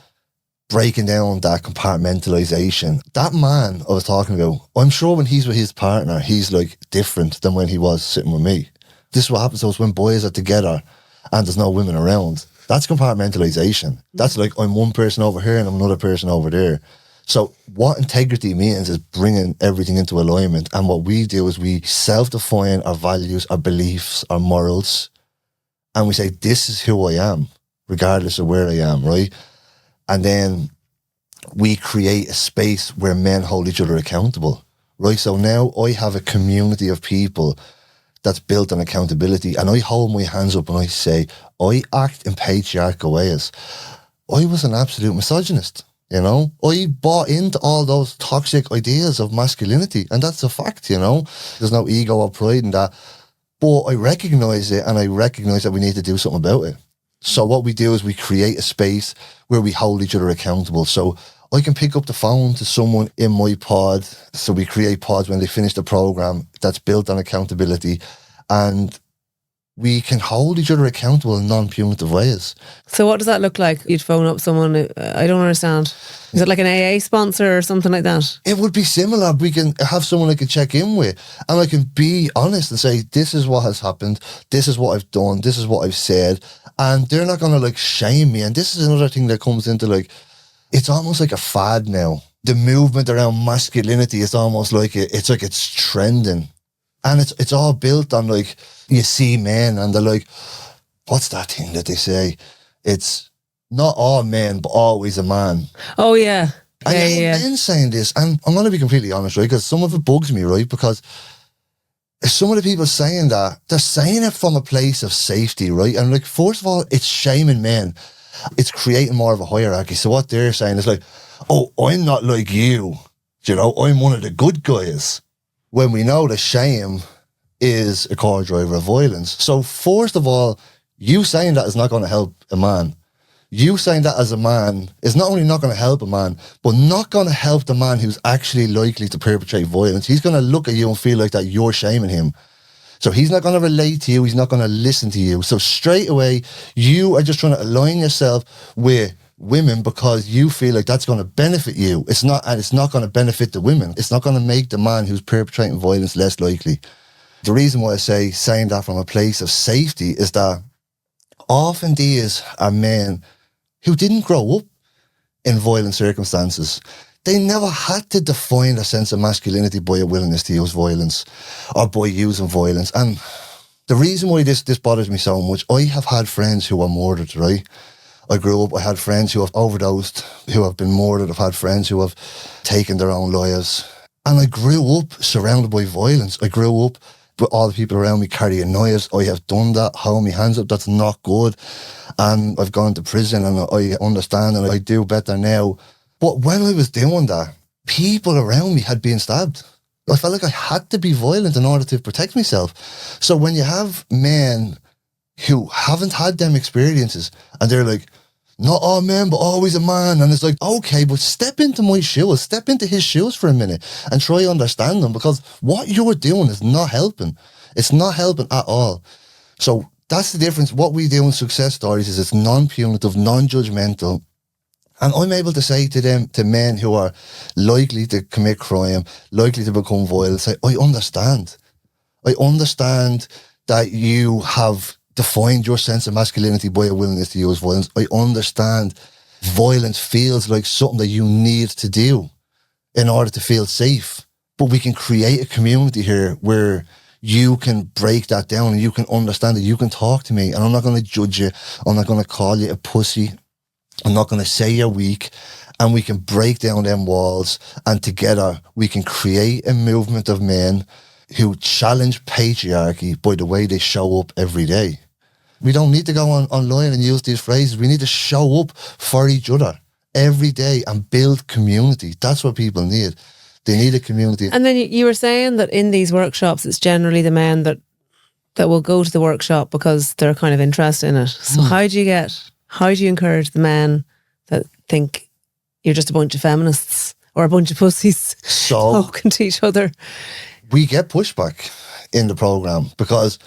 breaking down that compartmentalization. That man I was talking about, I'm sure when he's with his partner, he's like different than when he was sitting with me. This is what happens to us when boys are together and there's no women around. That's compartmentalization. That's like, I'm one person over here and I'm another person over there. So what integrity means is bringing everything into alignment. And what we do is we self-define our values, our beliefs, our morals. And we say, this is who I am, regardless of where I am, right? And then we create a space where men hold each other accountable, right? So now I have a community of people that's built on accountability, and I hold my hands up and I say, I act in patriarchal ways. I was an absolute misogynist, you know? I bought into all those toxic ideas of masculinity, and that's a fact, you know? There's no ego or pride in that. But I recognise it, and I recognise that we need to do something about it. So what we do is we create a space where we hold each other accountable. So I can pick up the phone to someone in my pod. So we create pods when they finish the program that's built on accountability, and we can hold each other accountable in non-punitive ways. So what does that look like? You'd phone up someone, I don't understand. Is it like an AA sponsor or something like that? It would be similar. We can have someone I can check in with, and I can be honest and say, this is what has happened, this is what I've done, this is what I've said, and they're not going to like shame me. And this is another thing that comes into like, it's almost like a fad now. The movement around masculinity is almost like it's trending. And it's all built on like, you see men and they're like, what's that thing that they say? It's not all men, but always a man. Oh, yeah. And men saying this, and I'm going to be completely honest, right? Because some of it bugs me, right? Because some of the people saying that, they're saying it from a place of safety, right? And like, first of all, it's shaming men. It's creating more of a hierarchy. So what they're saying is like, oh, I'm not like you. You know, I'm one of the good guys. When we know that shame is a core driver of violence. So first of all, you saying that is not going to help a man. You saying that as a man is not only not going to help a man, but not going to help the man who's actually likely to perpetrate violence. He's going to look at you and feel like that you're shaming him. So he's not going to relate to you. He's not going to listen to you. So straight away, you are just trying to align yourself with women because you feel like that's going to benefit you. It's not, and it's not going to benefit the women. It's not going to make the man who's perpetrating violence less likely. The reason why I say saying that from a place of safety is that often these are men who didn't grow up in violent circumstances. They never had to define a sense of masculinity by a willingness to use violence or by using violence. And the reason why this bothers me so much, I have had friends who were murdered, right? I grew up, I had friends who have overdosed, who have been murdered. I've had friends who have taken their own lives. And I grew up surrounded by violence. I grew up with all the people around me carrying knives. I have done that, hold my hands up, that's not good. And I've gone to prison and I understand and I do better now. But when I was doing that, people around me had been stabbed. I felt like I had to be violent in order to protect myself. So when you have men who haven't had them experiences and they're like, not all men, but always a man. And it's like, okay, but step into my shoes, step into his shoes for a minute and try to understand them, because what you're doing is not helping. It's not helping at all. So that's the difference. What we do in success stories is it's non-punitive, non-judgmental. And I'm able to say to them, to men who are likely to commit crime, likely to become violent, say, I understand. I understand that you have defined your sense of masculinity by a willingness to use violence. I understand violence feels like something that you need to do in order to feel safe. But we can create a community here where you can break that down and you can understand it. You can talk to me and I'm not going to judge you. I'm not going to call you a pussy. I'm not going to say you're weak, and we can break down them walls, and together we can create a movement of men who challenge patriarchy by the way they show up every day. We don't need to go online and use these phrases. We need to show up for each other every day and build community. That's what people need. They need a community. And then you were saying that in these workshops, it's generally the men that will go to the workshop because they're kind of interested in it. So how do you encourage the men that think you're just a bunch of feminists or a bunch of pussies talking to each other? We get pushback in the program because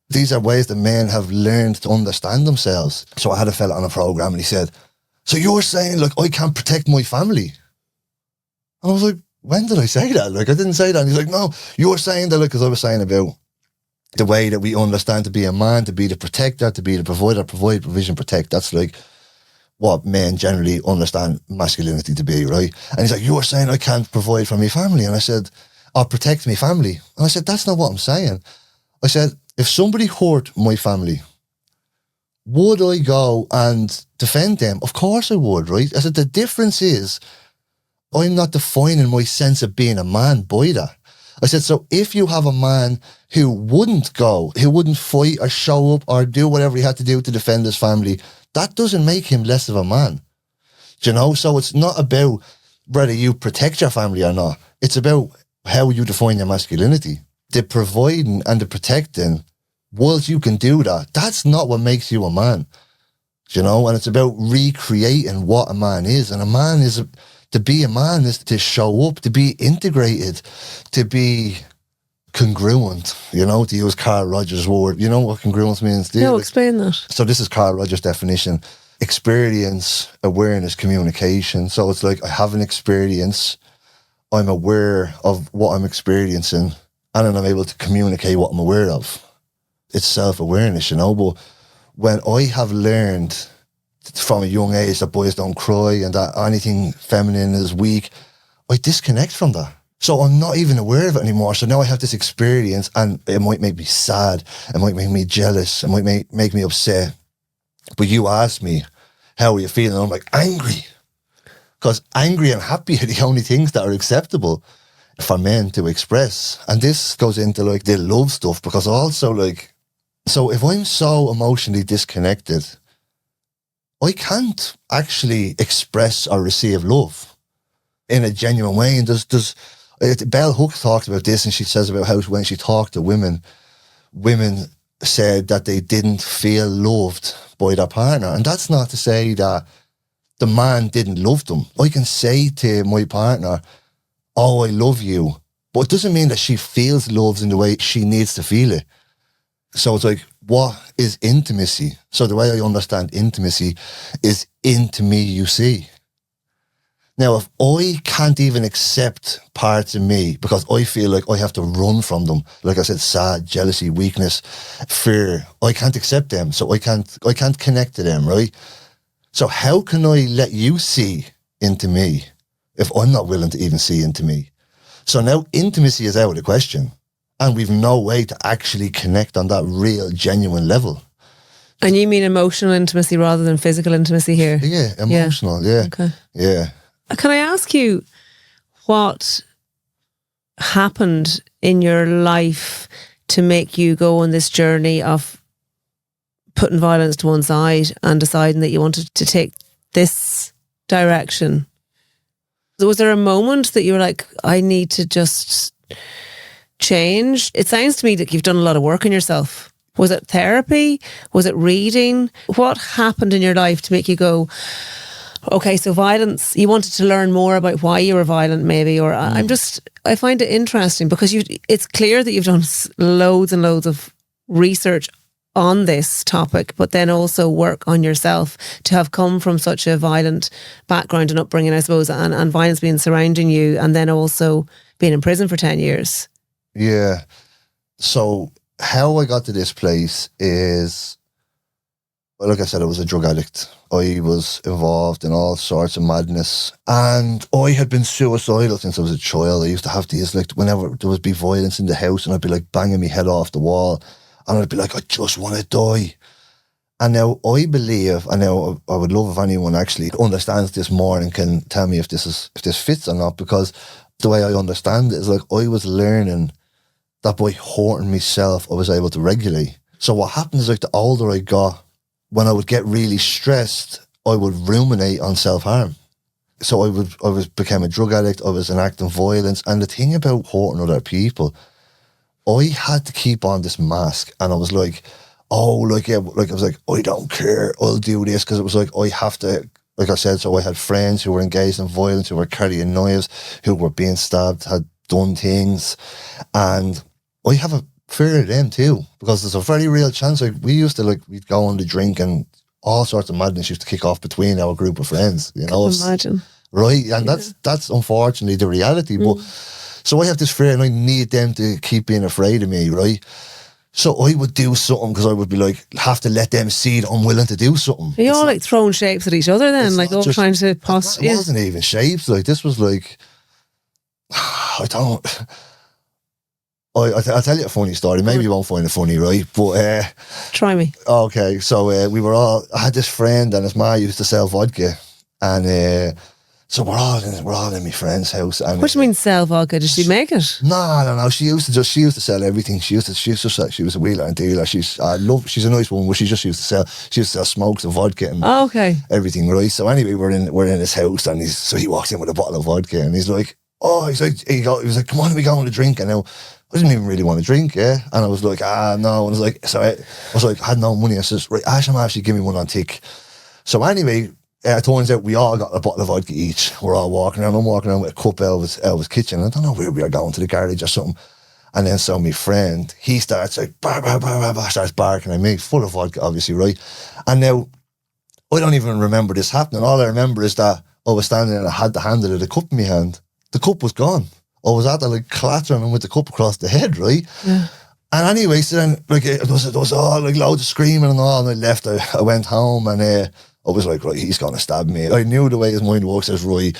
these are ways that men have learned to understand themselves. So I had a fella on a program and he said, so you're saying, like, I can't protect my family? And I was like, when did I say that? Like, I didn't say that. And he's like, no, you're saying that, like, because I was saying about the way that we understand to be a man, to be the protector, to be the provider, provide, provision, protect. That's like what men generally understand masculinity to be, right? And he's like, you're saying I can't provide for my family. And I said, I'll protect my family. And I said, that's not what I'm saying. I said, if somebody hurt my family, would I go and defend them? Of course I would, right? I said, the difference is I'm not defining my sense of being a man by that. I said, so if you have a man who wouldn't go, who wouldn't fight or show up or do whatever he had to do to defend his family, that doesn't make him less of a man. Do you know? So it's not about whether you protect your family or not. It's about how you define your masculinity. The providing and the protecting, whilst you can do that, that's not what makes you a man. Do you know? And it's about recreating what a man is. And a man is... To be a man is to show up, to be integrated, to be congruent, you know, to use Carl Rogers' word. You know what congruence means? No, explain that. So this is Carl Rogers' definition. Experience, awareness, communication. So it's like I have an experience, I'm aware of what I'm experiencing, and then I'm able to communicate what I'm aware of. It's self-awareness, you know, but when I have learned from a young age that boys don't cry and that anything feminine is weak, I disconnect from that. So I'm not even aware of it anymore. So now I have this experience and it might make me sad, it might make me jealous, it might make me upset. But you ask me, how are you feeling? And I'm like, angry. Because angry and happy are the only things that are acceptable for men to express. And this goes into like the love stuff, because also like, so if I'm so emotionally disconnected, I can't actually express or receive love in a genuine way. And there's Bell Hooks talked about this, and she says about how when she talked to women said that they didn't feel loved by their partner. And that's not to say that the man didn't love them. I can say to my partner, oh, I love you. But it doesn't mean that she feels loved in the way she needs to feel it. So it's like, what is intimacy? So the way I understand intimacy is into me you see. Now, if I can't even accept parts of me because I feel like I have to run from them, like I said, sad, jealousy, weakness, fear, I can't accept them. So I can't connect to them, right? So how can I let you see into me if I'm not willing to even see into me? So now intimacy is out of the question, and we've no way to actually connect on that real, genuine level. And you mean emotional intimacy rather than physical intimacy here? Yeah, emotional, yeah. Okay. Yeah. Can I ask you what happened in your life to make you go on this journey of putting violence to one side and deciding that you wanted to take this direction? Was there a moment that you were like, I need to just change? It sounds to me that you've done a lot of work on yourself. Was it therapy? Was it reading? What happened in your life to make you go, okay, so violence, you wanted to learn more about why you were violent maybe, or I find it interesting because it's clear that you've done loads and loads of research on this topic, but then also work on yourself to have come from such a violent background and upbringing, I suppose, and violence being surrounding you, and then also being in prison for 10 years. Yeah. So how I got to this place is, well, like I said, I was a drug addict. I was involved in all sorts of madness, and I had been suicidal since I was a child. I used to have these, like, whenever there would be violence in the house, and I'd be like banging my head off the wall, and I'd be like, I just want to die. And now I believe, and now I would love if anyone actually understands this more and can tell me if this fits or not, because the way I understand it is like I was learning that by hurting myself, I was able to regulate. So what happens is, like, the older I got, when I would get really stressed, I would ruminate on self-harm. So I became a drug addict, I was enacting violence. And the thing about hurting other people, I had to keep on this mask. And I was like, oh, like, yeah, like, I was like, I don't care, I'll do this. Because it was like, I have to, like I said, so I had friends who were engaged in violence, who were carrying knives, who were being stabbed, had done things. And I have a fear of them too, because there's a very real chance. Like, we used to, like, we'd go on the drink and all sorts of madness used to kick off between our group of friends. You know, Imagine. Right, and that's unfortunately the reality. But so I have this fear, and I need them to keep being afraid of me, right? So I would do something because I would be like, have to let them see that I'm willing to do something. Are you all like throwing shapes at each other then, like all trying to posture? It wasn't even shapes. Like, this was like, I'll tell you a funny story. Maybe you won't find it funny, right? But try me. Okay, so I had this friend, and his ma used to sell vodka, and so we're all in my friend's house. And what do you mean sell vodka? Did she make it? No. She used to sell everything. She was a wheeler and dealer. She's a nice woman, but she used to sell smokes and vodka and everything, right? So anyway, we're in his house, and he walks in with a bottle of vodka, and he's like, he was like, come on, we going to drink, and now I didn't even really want to drink, yeah. And I was like, no. And I was like, I had no money. I says, right, Ash and actually give me one on tick. So anyway, it turns out we all got a bottle of vodka each. We're all walking around. I'm walking around with a cup out of his kitchen. I don't know where we are going, to the garage or something. And then so my friend, he starts like, starts barking at me, full of vodka, obviously, right? And now, I don't even remember this happening. All I remember is that I was standing and I had the handle of the cup in my hand. The cup was gone. I was at like clattering him with the cup across the head, right? Yeah. And anyway, so then like it was all like loads of screaming and all, and I left. I went home, and I was like, right, he's gonna stab me. I knew the way his mind works. I was, right,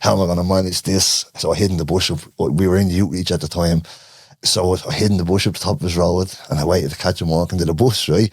how am I gonna manage this? So I hid in the bush. We were in Outreach at the time, so I hid in the bush up the top of his road, and I waited to catch him walking to the bus, right?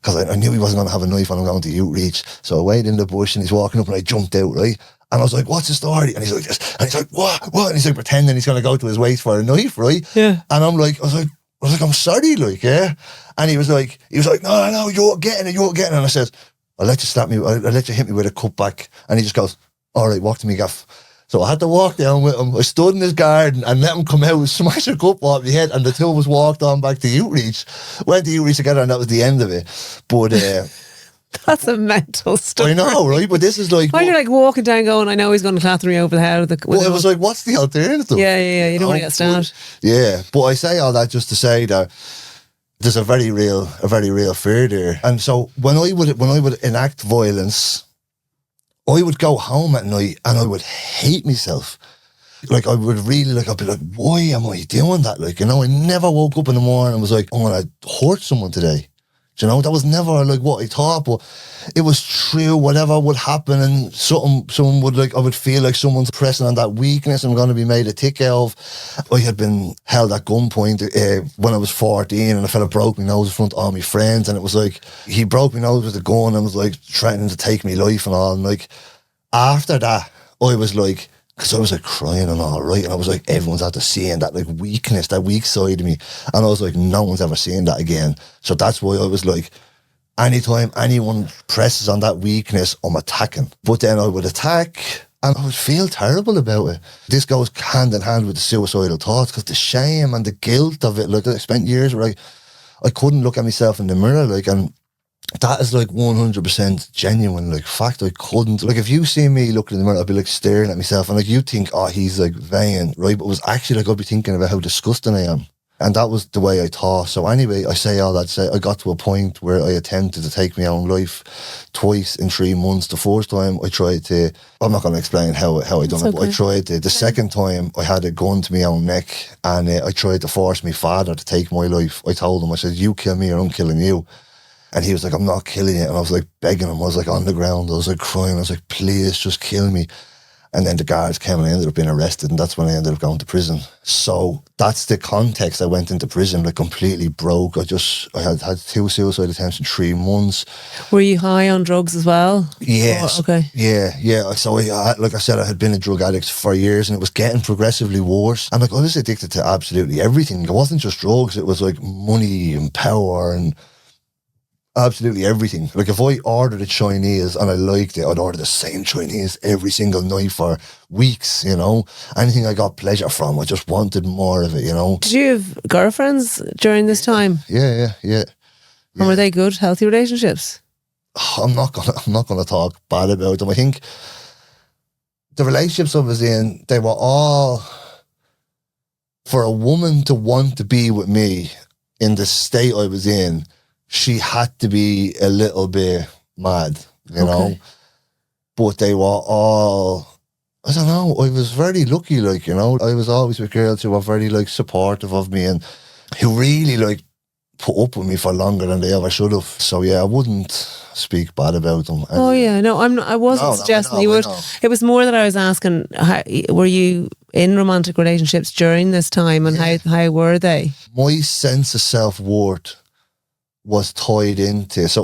Because I knew he wasn't gonna have a knife when I'm going to Outreach. So I waited in the bush, and he's walking up, and I jumped out, right? And I was like, what's the story? And he's like this. And he's like, what? And he's like pretending he's going to go to his waist for a knife, right? Yeah. And I was like, I'm sorry, like, yeah. And he was like, no, you're getting it. And I said, I'll let you slap me. I'll let you hit me with a cup back. And he just goes, all right, walk to me, gaff. So I had to walk down with him. I stood in his garden and let him come out and smash a cup off my head. And the two of us walked on back to Outreach. Went to Outreach together, and that was the end of it. But that's a mental story. I know, right? But this is like, why you're like walking down going, I know he's going to clatter me over the head. Well, it was like, what's the alternative? Yeah. You don't want to get stabbed. Yeah, but I say all that just to say that there's a very real fear there. And so when I would enact violence, I would go home at night and I would hate myself. Like, I would really, like, I'd be like, why am I doing that? Like, you know, I never woke up in the morning and was like, I'm going to hurt someone today. Do you know, that was never like what I thought, but it was true. Whatever would happen, and someone would like, I would feel like someone's pressing on that weakness I'm going to be made a tick of. I had been held at gunpoint when I was 14, and a fella broke my nose in front of all my friends, and it was like, he broke my nose with a gun and was like threatening to take me life and all. And like, after that, I was like, because I was like crying and all, right? And I was like, everyone's after seeing that like weakness, that weak side of me. And I was like, no one's ever seen that again. So that's why I was like, anytime anyone presses on that weakness, I'm attacking. But then I would attack and I would feel terrible about it. This goes hand in hand with the suicidal thoughts, because the shame and the guilt of it, like I spent years where I couldn't look at myself in the mirror, like, and that is like 100% genuine, like fact. I couldn't, like, if you see me looking in the mirror, I'd be like staring at myself, and like you think, oh, he's like vain, right? But it was actually like I'd be thinking about how disgusting I am, and that was the way I thought. So anyway, I say all that to say I got to a point where I attempted to take my own life twice in 3 months. The first time I tried to, I'm not going to explain how I done it, but I tried to. The second time I had a gun to my own neck, and I tried to force my father to take my life. I told him, I said, you kill me or I'm killing you. And he was like, I'm not killing you. And I was like begging him. I was like on the ground. I was like crying. I was like, please just kill me. And then the guards came and I ended up being arrested. And that's when I ended up going to prison. So that's the context. I went into prison, like completely broke. I had 2 suicide attempts in 3 months. Were you high on drugs as well? Yes. Oh, okay. Yeah. So like I said, I had been a drug addict for years, and it was getting progressively worse. And like I was addicted to absolutely everything. It wasn't just drugs. It was like money and power and absolutely everything. Like if I ordered a Chinese and I liked it, I'd order the same Chinese every single night for weeks, you know. Anything I got pleasure from, I just wanted more of it, you know. Did you have girlfriends during this time? Yeah. And were they good, healthy relationships? I'm not gonna talk bad about them. I think the relationships I was in, they were all, for a woman to want to be with me in the state I was in, she had to be a little bit mad, you know. But they were all, I don't know, I was very lucky, like, you know. I was always with girls who were very, like, supportive of me and who really, like, put up with me for longer than they ever should have. So, yeah, I wouldn't speak bad about them. Oh, yeah. No, I wasn't suggesting you would. It was more that I was asking, were you in romantic relationships during this time, and how were they? My sense of self-worth was tied into, so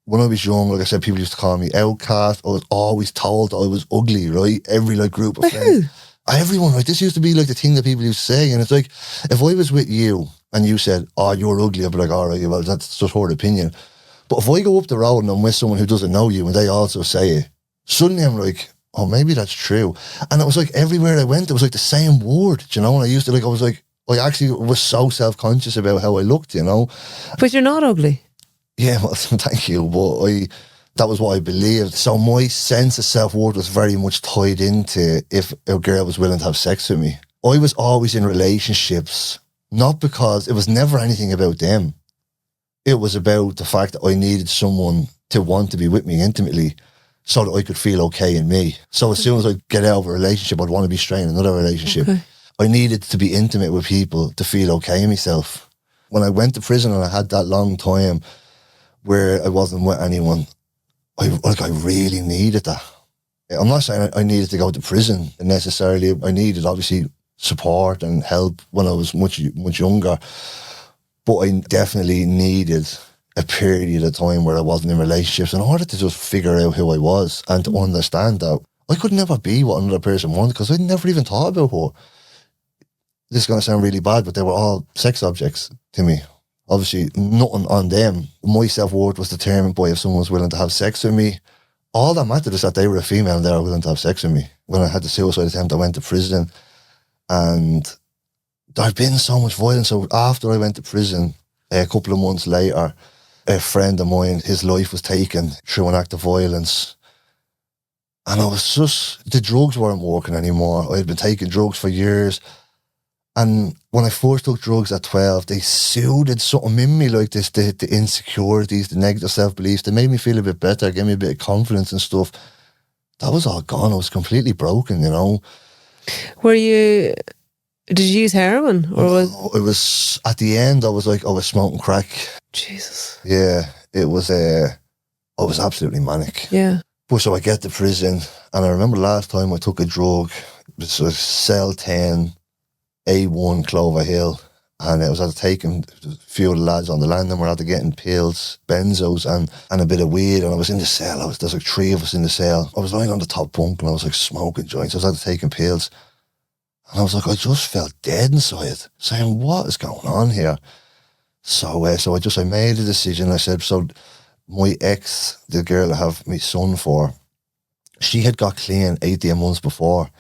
when I was young, like I said, people used to call me outcast. I was always told I was ugly, right? Every like group of friends, everyone, like, this used to be like the thing that people used to say. And it's like, if I was with you and you said, oh, you're ugly, I'd be like, all right, well, that's just her opinion. But if I go up the road and I'm with someone who doesn't know you and they also say it, suddenly I'm like, oh, maybe that's true. And it was like everywhere I went, it was like the same word, you know. And I used to, like, I was like, I actually was so self-conscious about how I looked, you know. But you're not ugly. Yeah, well, thank you. But that was what I believed. So my sense of self-worth was very much tied into if a girl was willing to have sex with me. I was always in relationships, not because, it was never anything about them. It was about the fact that I needed someone to want to be with me intimately so that I could feel okay in me. So as soon as I get out of a relationship, I'd want to be straight in another relationship. Okay. I needed to be intimate with people to feel okay in myself. When I went to prison and I had that long time where I wasn't with anyone, I really needed that. I'm not saying I needed to go to prison necessarily. I needed, obviously, support and help when I was much younger. But I definitely needed a period of time where I wasn't in relationships in order to just figure out who I was and to understand that I could never be what another person wanted, because I'd never even thought about her. This is going to sound really bad, but they were all sex objects to me. Obviously, nothing on them. My self-worth was determined by if someone was willing to have sex with me. All that mattered is that they were a female and they were willing to have sex with me. When I had the suicide attempt, I went to prison, and there'd been so much violence. So after I went to prison, a couple of months later, a friend of mine, his life was taken through an act of violence. And I was just, the drugs weren't working anymore. I had been taking drugs for years. And when I first took drugs at 12, they soothed something in me, like this, the insecurities, the negative self-beliefs. They made me feel a bit better, gave me a bit of confidence and stuff. That was all gone. I was completely broken, you know. Did you use heroin? Or it was, at the end, I was smoking crack. Jesus. Yeah, it was absolutely manic. Yeah. But so I get to prison, and I remember last time I took a drug, it was cell 10, A1 Clover Hill, and I was at taking a few of the lads on the landing were out getting pills, benzos, and a bit of weed, and I was in the cell. There's like 3 of us in the cell. I was lying on the top bunk, and I was like smoking joints. I was out taking pills, and I was like, I just felt dead inside, saying, what is going on here? So I made a decision. I said, so my ex, the girl I have my son for, she had got clean 18 months before,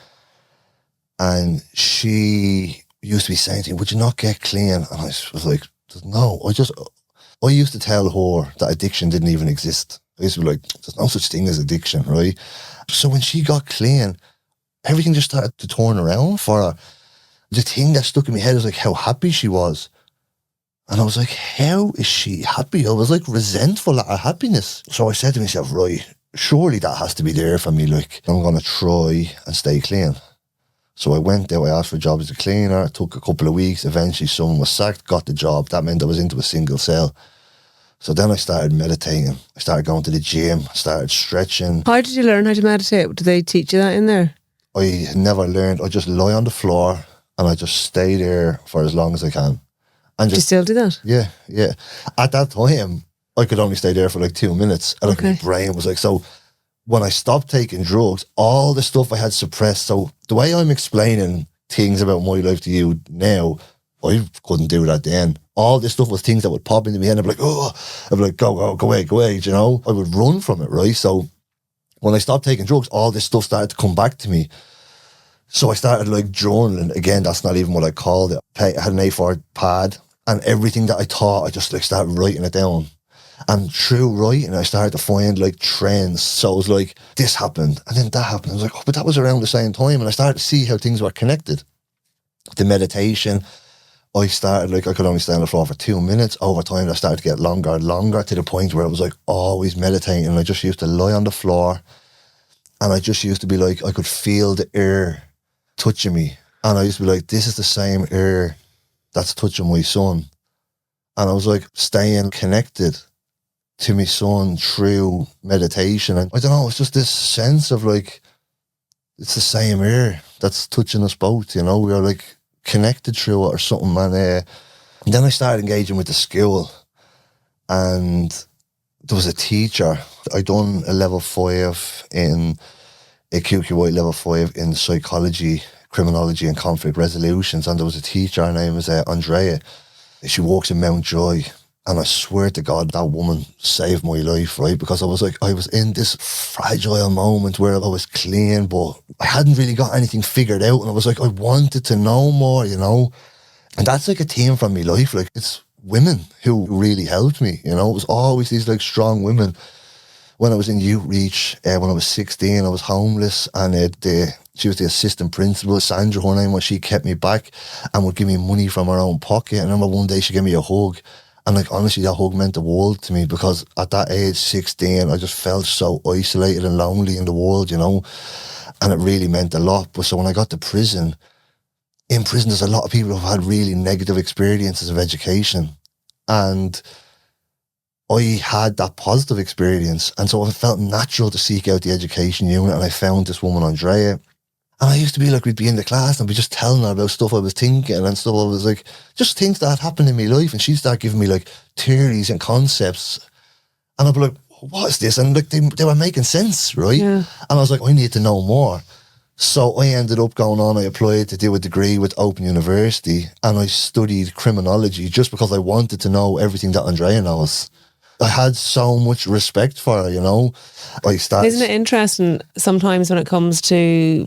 and she used to be saying to me, would you not get clean? And I was like, no, I used to tell her that addiction didn't even exist. I used to be like, there's no such thing as addiction, right? So when she got clean, everything just started to turn around for her. The thing that stuck in my head was like how happy she was. And I was like, how is she happy? I was like resentful at her happiness. So I said to myself, right, surely that has to be there for me. Like, I'm going to try and stay clean. So I went there, I asked for a job as a cleaner. It took a couple of weeks. Eventually someone was sacked, got the job. That meant I was into a single cell. So then I started meditating. I started going to the gym. I started stretching. How did you learn how to meditate? Did they teach you that in there? I never learned. I just lie on the floor and I just stay there for as long as I can. And Do you still do that? Yeah. At that time, I could only stay there for like 2 minutes. And like my brain was like, so when I stopped taking drugs, all the stuff I had suppressed. So the way I'm explaining things about my life to you now, I couldn't do that then. All this stuff was things that would pop into my head. I'd be like, oh, I'd be like, go away, you know? I would run from it, right? So when I stopped taking drugs, all this stuff started to come back to me. So I started like journaling. Again, that's not even what I called it. I had an A4 pad, and everything that I thought, I just like started writing it down. And through writing, I started to find like trends. So it was like, this happened, and then that happened. I was like, oh, but that was around the same time. And I started to see how things were connected. The meditation, I started like, I could only stay on the floor for 2 minutes. Over time, I started to get longer and longer to the point where it was like always meditating. And I just used to lie on the floor, and I just used to be like, I could feel the air touching me. And I used to be like, this is the same air that's touching my son. And I was like staying connected to my son through meditation. And I don't know, it's just this sense of like, it's the same air that's touching us both, you know, we are like connected through it or something. And then I started engaging with the school, and there was a teacher. I done a level 5 in a QQI level 5 in psychology, criminology and conflict resolutions. And there was a teacher, her name was Andrea. She works in Mountjoy. And I swear to God, that woman saved my life, right? Because I was like, I was in this fragile moment where I was clean, but I hadn't really got anything figured out. And I was like, I wanted to know more, you know? And that's like a theme from my life. Like, it's women who really helped me, you know? It was always these like strong women. When I was in Youth Reach, when I was 16, I was homeless, and she was the assistant principal, Sandra, her name was. She kept me back and would give me money from her own pocket. And I remember one day she gave me a hug. And like, honestly, that hug meant the world to me, because at that age, 16, I just felt so isolated and lonely in the world, you know, and it really meant a lot. But so when I got to prison, in prison, there's a lot of people who've had really negative experiences of education. And I had that positive experience. And so it felt natural to seek out the education unit. And I found this woman, Andrea. And I used to be like, we'd be in the class and I'd be just telling her about stuff I was thinking and stuff. I was like, just things that had happened in my life. And she'd start giving me like theories and concepts. And I'd be like, what is this? And like, they were making sense, right? Yeah. And I was like, I need to know more. So I ended up going on, I applied to do a degree with Open University, and I studied criminology just because I wanted to know everything that Andrea knows. I had so much respect for her, you know. Isn't it interesting sometimes when it comes to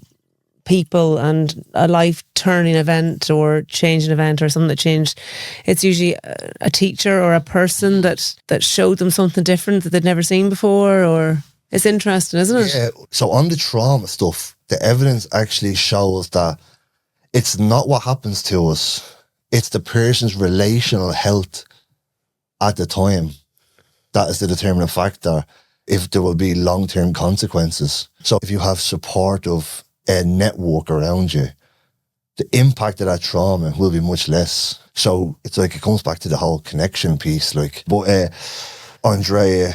people and a life-turning event or changing event or something that changed, it's usually a teacher or a person that showed them something different that they'd never seen before, or it's interesting, isn't it? Yeah, so on the trauma stuff, the evidence actually shows that it's not what happens to us, it's the person's relational health at the time that is the determining factor if there will be long-term consequences. So if you have supportive a network around you, the impact of that trauma will be much less. So it's like, it comes back to the whole connection piece. Like, but Andrea,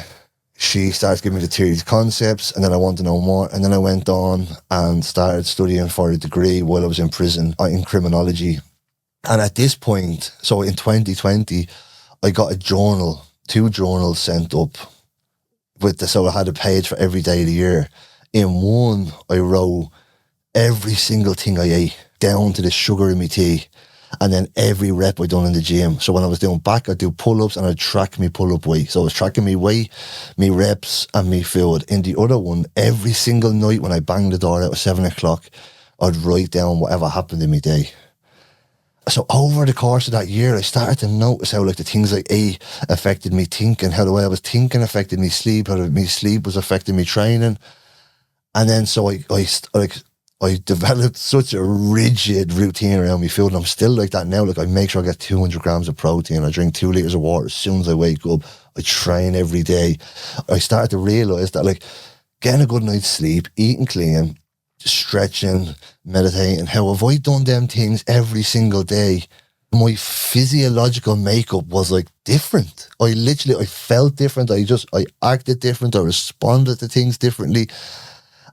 she started giving me the theories, concepts, and then I wanted to know more. And then I went on and started studying for a degree while I was in prison in criminology. And at this point, so in 2020, I got a journal, 2 journals sent up so I had a page for every day of the year. In one, I wrote every single thing I ate, down to the sugar in my tea, and then every rep I done in the gym. So when I was doing back, I'd do pull-ups and I'd track me pull-up weight. So I was tracking me weight, me reps, and me food. In the other one, every single night when I banged the door out at 7 o'clock, I'd write down whatever happened in my day. So over the course of that year, I started to notice how like the things I ate affected me thinking, how the way I was thinking affected me sleep, how me sleep was affecting me training. And then so I developed such a rigid routine around me food, and I'm still like that now. Like, I make sure I get 200 grams of protein. I drink 2 litres of water as soon as I wake up. I train every day. I started to realise that like getting a good night's sleep, eating clean, stretching, meditating, how have I done them things every single day? My physiological makeup was like different. I felt different. I acted different. I responded to things differently.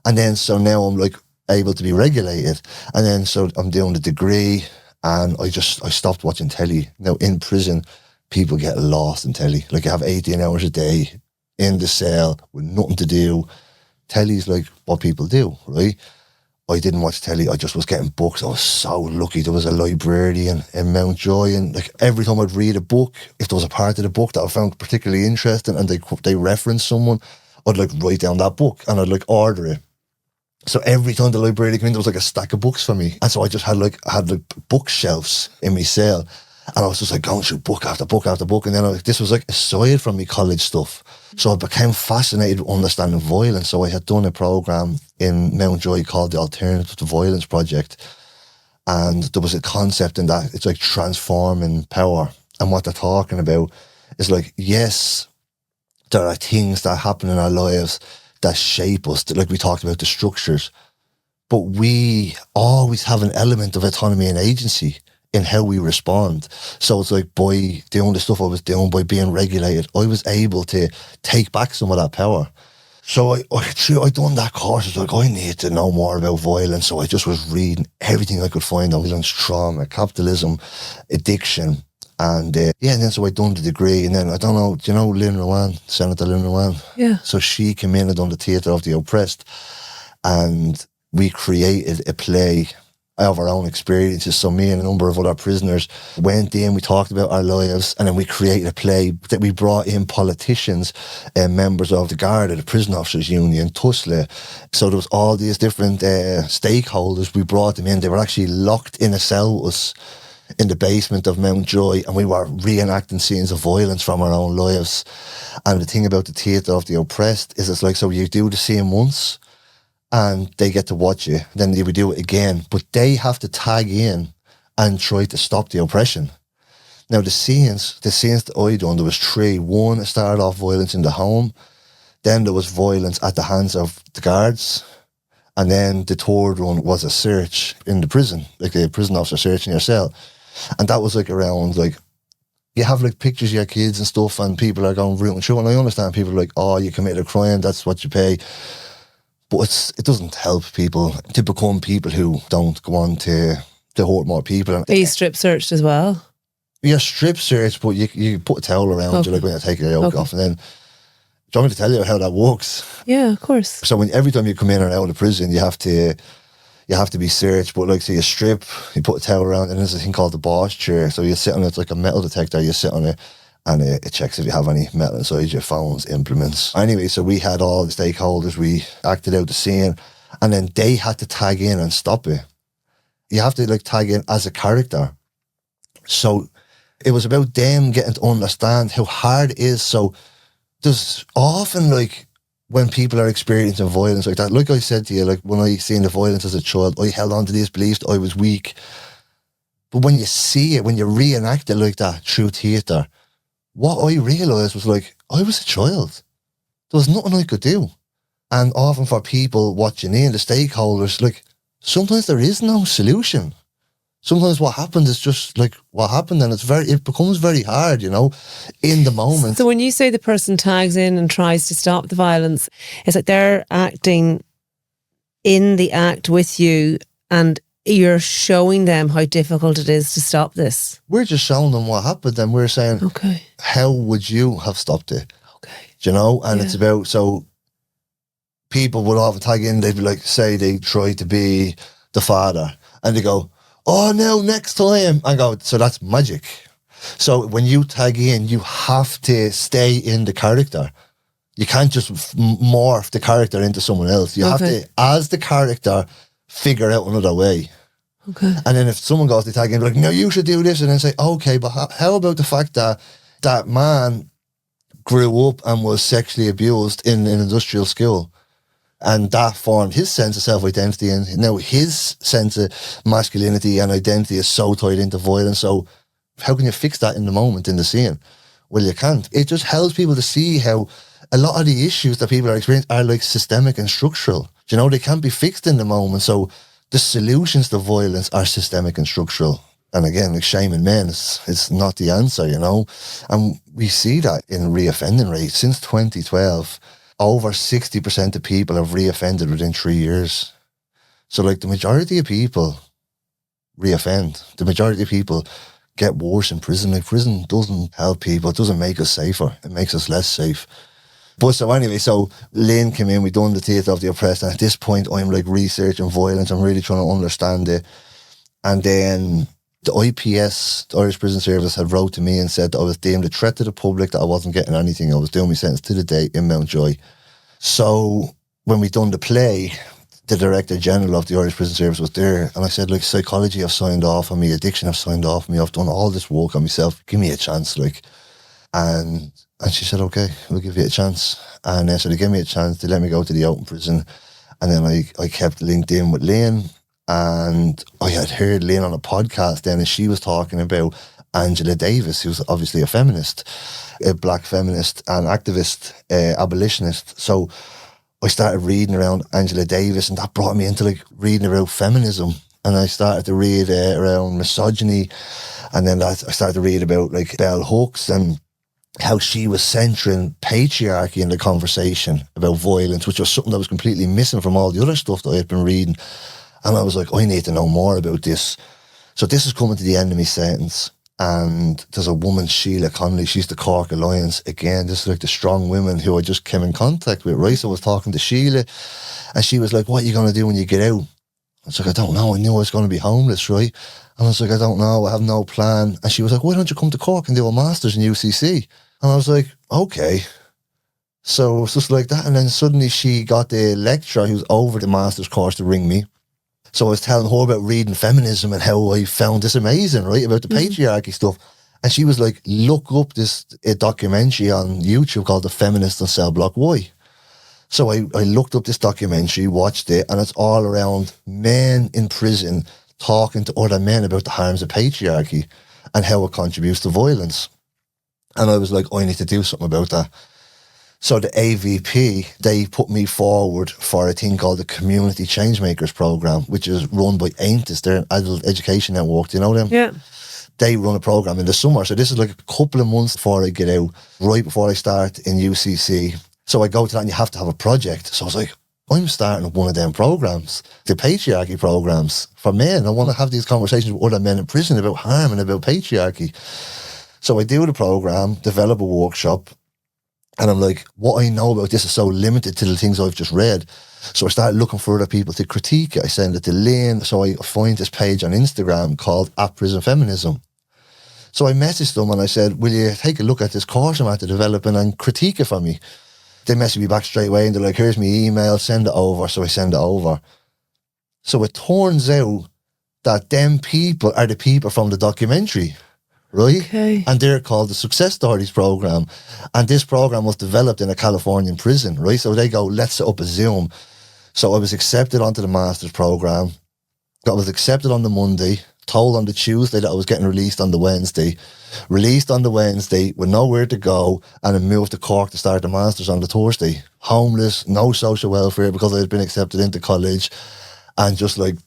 And then so now I'm like able to be regulated. And then so I'm doing the degree, and I stopped watching telly. Now in prison, people get lost in telly. Like, you have 18 hours a day in the cell with nothing to do. Telly's like what people do, right? I didn't watch telly. I just was getting books. I was so lucky. There was a librarian in Mountjoy, and like every time I'd read a book, if there was a part of the book that I found particularly interesting and they referenced someone, I'd like write down that book and I'd like order it. So every time the librarian came in, there was like a stack of books for me. And so I just had like bookshelves in my cell. And I was just like going through book after book after book. And then this was like aside from me college stuff. So I became fascinated with understanding violence. So I had done a program in Mountjoy called the Alternative to Violence Project. And there was a concept in that. It's like transforming power. And what they're talking about is like, yes, there are things that happen in our lives that shape us. Like we talked about the structures. But we always have an element of autonomy and agency in how we respond. So it's like, by doing the stuff I was doing, by being regulated, I was able to take back some of that power. So I done that course. It's like, I need to know more about violence. So I just was reading everything I could find on violence, trauma, capitalism, addiction. And and then so I done the degree. And then, I don't know, do you know Lynn Rowan, Senator Lynn Rowan? Yeah. So she came in and done the Theatre of the Oppressed. And we created a play of our own experiences. So me and a number of other prisoners went in, we talked about our lives, and then we created a play that we brought in politicians and members of the Garda, the Prison Officers Union, TUSLA. So there was all these different stakeholders. We brought them in. They were actually locked in a cell with us in the basement of Mountjoy, and we were reenacting scenes of violence from our own lives. And the thing about the Theatre of the Oppressed is it's like, so you do the scene once, and they get to watch it. Then they would do it again. But they have to tag in and try to stop the oppression. Now, the scenes that I done, there was 3. One, it started off violence in the home. Then there was violence at the hands of the guards. And then the third one was a search in the prison, like a prison officer searching your cell. And that was like around, like, you have like pictures of your kids and stuff, and people are going rooting through. And I understand people are like, oh, you committed a crime, that's what you pay. But it doesn't help people to become people who don't go on to hurt more people. Are you strip searched as well? You're strip searched, but you put a towel around you, like when you take your yoke off. And then, do you want me to tell you how that works? Yeah, of course. So every time you come in or out of prison, you have to be searched. But like, so you strip, you put a towel around, and there's a thing called the boss chair. So you sit on it, it's like a metal detector, you sit on it, and it checks if you have any metal inside your phones, implements. Anyway, so we had all the stakeholders, we acted out the scene, and then they had to tag in and stop it. You have to like tag in as a character. So it was about them getting to understand how hard it is. So there's often like, when people are experiencing violence like that, like I said to you, like when I seen the violence as a child, I held on to these beliefs that I was weak. But when you see it, when you reenact it like that through theatre, what I realised was like, I was a child. There was nothing I could do. And often for people watching in, the stakeholders, like, sometimes there is no solution. sometimes what happened is just like what happened, and it becomes very hard, you know, in the moment. So when you say the person tags in and tries to stop the violence, it's like they're acting in the act with you, and you're showing them how difficult it is to stop this. We're just showing them what happened, and we're saying, okay, how would you have stopped it? Okay. Do you know? And Yeah. it's about, so people would often tag in, they'd be like, say they try to be the father, and they go, oh no, next time. I go, so that's magic. So when you tag in, you have to stay in the character. You can't just morph the character into someone else. You have to, as the character, figure out another way. Okay. And then if someone goes to tag in, be like, no, you should do this. And then say, okay, but how about the fact that that man grew up and was sexually abused in an industrial school? And that formed his sense of self-identity. And now his sense of masculinity and identity is so tied into violence. So how can you fix that in the moment, in the scene? Well, you can't. It just helps people to see how a lot of the issues that people are experiencing are like systemic and structural. You know, they can't be fixed in the moment. So the solutions to violence are systemic and structural. And again, like shaming men is not the answer, you know. And we see that in reoffending rates. Since 2012, over 60% of people have reoffended within 3 years. So like the majority of people reoffend. The majority of people get worse in prison. Like prison doesn't help people. It doesn't make us safer. It makes us less safe. But so anyway, so Lynn came in, we done the Theatre of the Oppressed, and at this point I'm like researching violence, I'm really trying to understand it. And then the IPS, the Irish Prison Service, had wrote to me and said that I was deemed a threat to the public, that I wasn't getting anything. I was doing my sentence to the day in Mountjoy. So when we done the play, the Director General of the Irish Prison Service was there, and I said, like, psychology I've signed off on me, addiction I've signed off on me, I've done all this work on myself, give me a chance, like. And she said, okay, we'll give you a chance. And so they gave me a chance, they let me go to the open prison. And then I kept linked in with Lynn, and I had heard Lynn on a podcast then, and she was talking about Angela Davis, who's obviously a feminist, a black feminist and activist, abolitionist. So I started reading around Angela Davis, and that brought me into like reading about feminism. And I started to read around misogyny, and then I started to read about like bell hooks and how she was centering patriarchy in the conversation about violence, which was something that was completely missing from all the other stuff that I had been reading. And I was like, I need to know more about this. So this is coming to the end of my sentence. And there's a woman, Sheila Connolly, she's the Cork Alliance. Again, this is like the strong women who I just came in contact with, right? So I was talking to Sheila, and she was like, what are you going to do when you get out? I was like, I don't know. I knew I was going to be homeless, right? And I was like, I don't know. I have no plan. And she was like, why don't you come to Cork and do a master's in UCC? And I was like, okay. So it was just like that. And then suddenly she got the lecturer who's over the master's course to ring me. So I was telling her about reading feminism and how I found this amazing, right, about the patriarchy stuff. And she was like, look up this documentary on YouTube called The Feminist on Cell Block Y. So I looked up this documentary, watched it, and it's all around men in prison talking to other men about the harms of patriarchy and how it contributes to violence. And I was like, I need to do something about that. So the AVP, they put me forward for a thing called the Community Changemakers Program, which is run by AINTIS, they're an adult education network. Do you know them? Yeah. They run a program in the summer. So this is like a couple of months before I get out, right before I start in UCC. So I go to that and you have to have a project. So I was like, I'm starting one of them programs, the patriarchy programs for men. I want to have these conversations with other men in prison about harm and about patriarchy. So I do the program, develop a workshop, and I'm like, what I know about this is so limited to the things I've just read. So I started looking for other people to critique it. I send it to Lynn. So I find this page on Instagram called @PrisonFeminism. So I messaged them and I said, will you take a look at this course I'm at to developing and critique it for me? They messaged me back straight away and they're like, here's my email, send it over. So I send it over. So it turns out that them people are the people from the documentary. Right? Okay. And they're called the Success Stories Program. And this program was developed in a Californian prison, right? So they go, let's set up a Zoom. So I was accepted onto the master's program. I was accepted on the Monday, told on the Tuesday that I was getting released on the Wednesday, released on the Wednesday with nowhere to go, and then moved to Cork to start the master's on the Thursday. Homeless, no social welfare because I had been accepted into college, and just like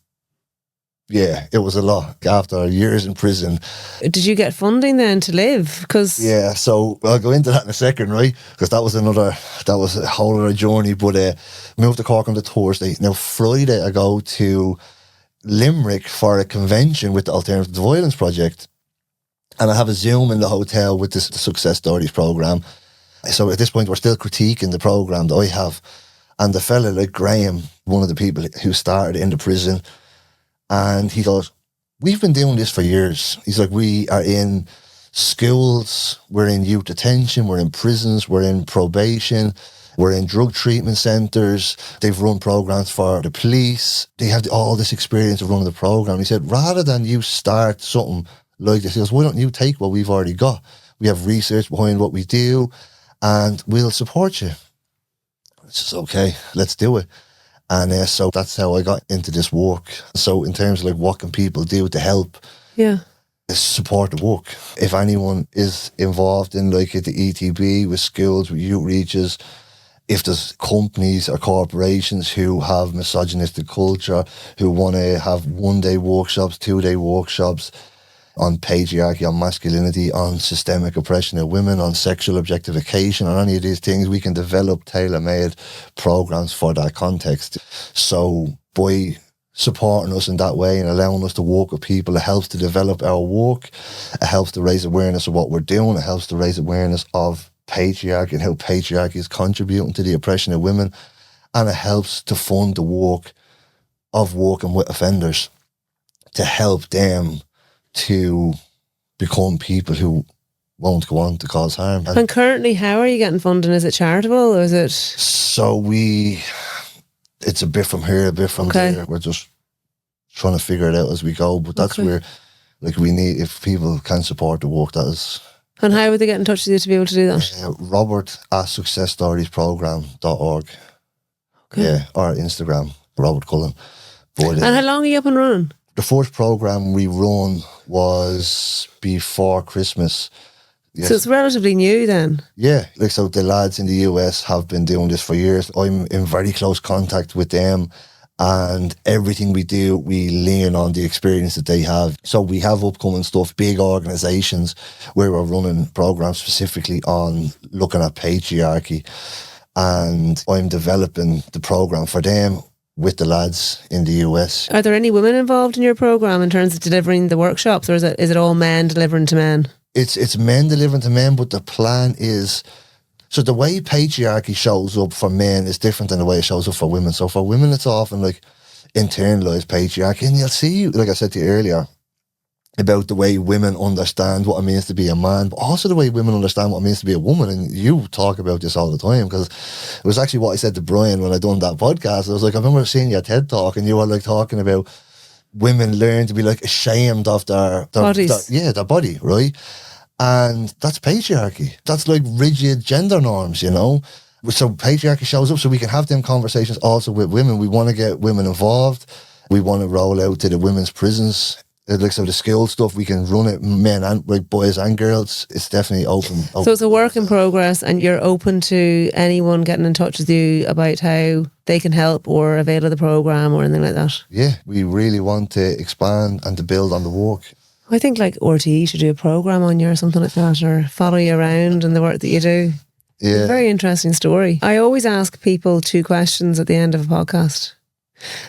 Yeah, it was a lot. After years in prison, Did you get funding then to live? Because yeah, so I'll go into that in a second, right? Because that was a whole other journey. But moved to Cork on the Thursday. Now Friday I go to Limerick for a convention with the Alternative to Violence Project, and I have a Zoom in the hotel with the Success Stories program. So at this point we're still critiquing the program that I have, and the fella like Graham, one of the people who started in the prison, and he goes, "We've been doing this for years." He's like, "We are in schools, we're in youth detention, we're in prisons, we're in probation, we're in drug treatment centres. They've run programs for the police. They have all this experience of running the program." He said, "Rather than you start something like this," he goes, "why don't you take what we've already got? We have research behind what we do, and we'll support you." It's just, okay, let's do it. And so that's how I got into this work. So in terms of like what can people do to help, yeah, support the work. If anyone is involved in like at the ETB with schools, with youth reaches, if there's companies or corporations who have misogynistic culture, who want to have 1-day workshops, 2-day workshops on patriarchy, on masculinity, on systemic oppression of women, on sexual objectification, on any of these things, we can develop tailor-made programs for that context. So by supporting us in that way and allowing us to work with people, it helps to develop our work, it helps to raise awareness of what we're doing, it helps to raise awareness of patriarchy and how patriarchy is contributing to the oppression of women, and it helps to fund the work of working with offenders to help them to become people who won't go on to cause harm. And currently, how are you getting funding? Is it charitable or is it? So it's a bit from here, a bit from there. We're just trying to figure it out as we go. But that's where, like, we need, if people can support the work, that is. And how would they get in touch with you to be able to do that? Robert at successstoriesprogram.org. Okay. Yeah, or Instagram, Robert Cullen. But, and how long are you up and running? The first program we run was before Christmas. Yes. So it's relatively new then? Yeah, like, so the lads in the US have been doing this for years. I'm in very close contact with them, and everything we do, we lean on the experience that they have. So we have upcoming stuff, big organisations where we're running programs specifically on looking at patriarchy, and I'm developing the program for them with the lads in the US. Are there any women involved in your program in terms of delivering the workshops, or is it all men delivering to men? It's men delivering to men, but the plan is, so the way patriarchy shows up for men is different than the way it shows up for women. So for women, it's often like internalized patriarchy, and you'll see, like I said to you earlier, about the way women understand what it means to be a man, but also the way women understand what it means to be a woman. And you talk about this all the time, because it was actually what I said to Brian when I done that podcast. I was like, I remember seeing your TED Talk, and you were like talking about women learn to be like ashamed of their bodies. Their body, right? And that's patriarchy. That's like rigid gender norms, you know? So patriarchy shows up so we can have them conversations also with women. We want to get women involved. We want to roll out to the women's prisons. Like, so the school stuff, we can run it, men and like boys and girls. It's definitely open. So it's a work in progress, and you're open to anyone getting in touch with you about how they can help or avail of the program or anything like that. Yeah, we really want to expand and to build on the work. I think like RTE should do a program on you or something like that, or follow you around and the work that you do. Yeah. A very interesting story. I always ask people 2 questions at the end of a podcast.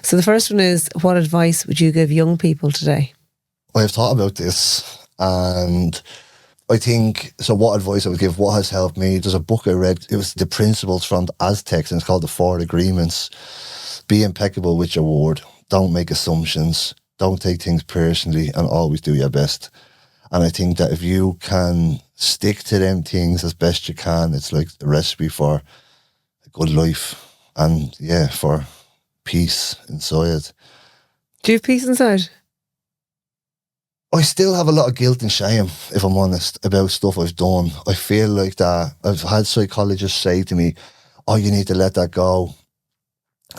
So the first one is, what advice would you give young people today? I've thought about this, and I think, so what advice I would give, what has helped me, there's a book I read, it was the principles from the Aztecs, and it's called The 4 Agreements. Be impeccable with your word. Don't make assumptions. Don't take things personally, and always do your best. And I think that if you can stick to them things as best you can, it's like a recipe for a good life, and yeah, for peace inside. Do you have peace inside? I still have a lot of guilt and shame, if I'm honest, about stuff I've done. I feel like that I've had psychologists say to me, oh, you need to let that go.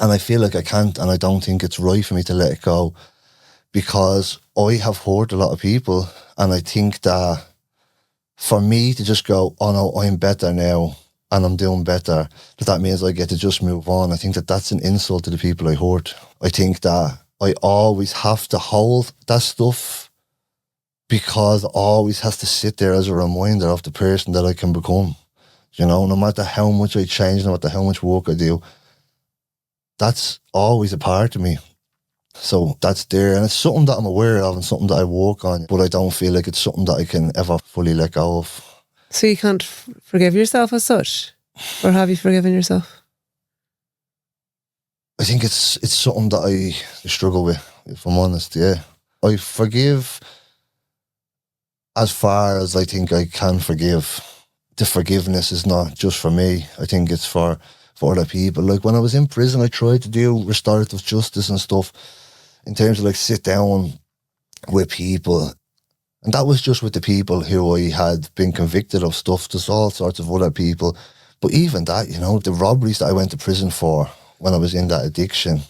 And I feel like I can't, and I don't think it's right for me to let it go, because I have hurt a lot of people, and I think that for me to just go, oh no, I'm better now and I'm doing better, that means I get to just move on. I think that that's an insult to the people I hurt. I think that I always have to hold that stuff because it always has to sit there as a reminder of the person that I can become. You know, no matter how much I change, no matter how much work I do, that's always a part of me. So that's there, and it's something that I'm aware of and something that I work on, but I don't feel like it's something that I can ever fully let go of. So you can't forgive yourself as such? Or have you forgiven yourself? I think it's something that I struggle with, if I'm honest, yeah. I forgive as far as I think I can forgive. The forgiveness is not just for me. I think it's for other people. Like when I was in prison, I tried to do restorative justice and stuff in terms of like sit down with people. And that was just with the people who I had been convicted of stuff. There's all sorts of other people. But even that, you know, the robberies that I went to prison for when I was in that addiction,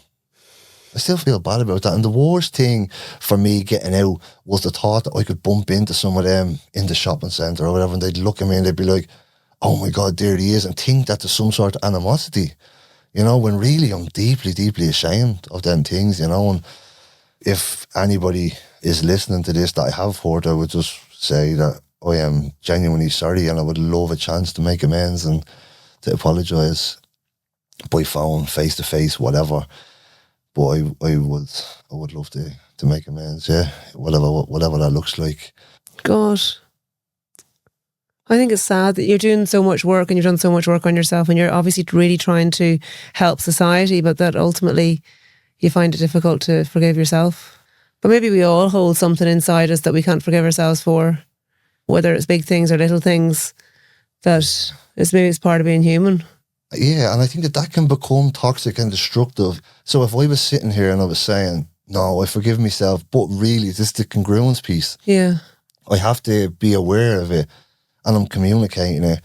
I still feel bad about that. And the worst thing for me getting out was the thought that I could bump into some of them in the shopping centre or whatever, and they'd look at me and they'd be like, oh my God, there he is, and think that there's some sort of animosity, you know, when really I'm deeply, deeply ashamed of them things, you know. And if anybody is listening to this that I have hurt, I would just say that I am genuinely sorry, and I would love a chance to make amends and to apologise by phone, face to face, whatever. But I would love to make amends, yeah, whatever that looks like. God, I think it's sad that you're doing so much work and you've done so much work on yourself, and you're obviously really trying to help society, but that ultimately you find it difficult to forgive yourself. But maybe we all hold something inside us that we can't forgive ourselves for, whether it's big things or little things, that is maybe it's part of being human. Yeah, and I think that can become toxic and destructive. So if I was sitting here and I was saying, no, I forgive myself, but really, this is the congruence piece. Yeah. I have to be aware of it, and I'm communicating it.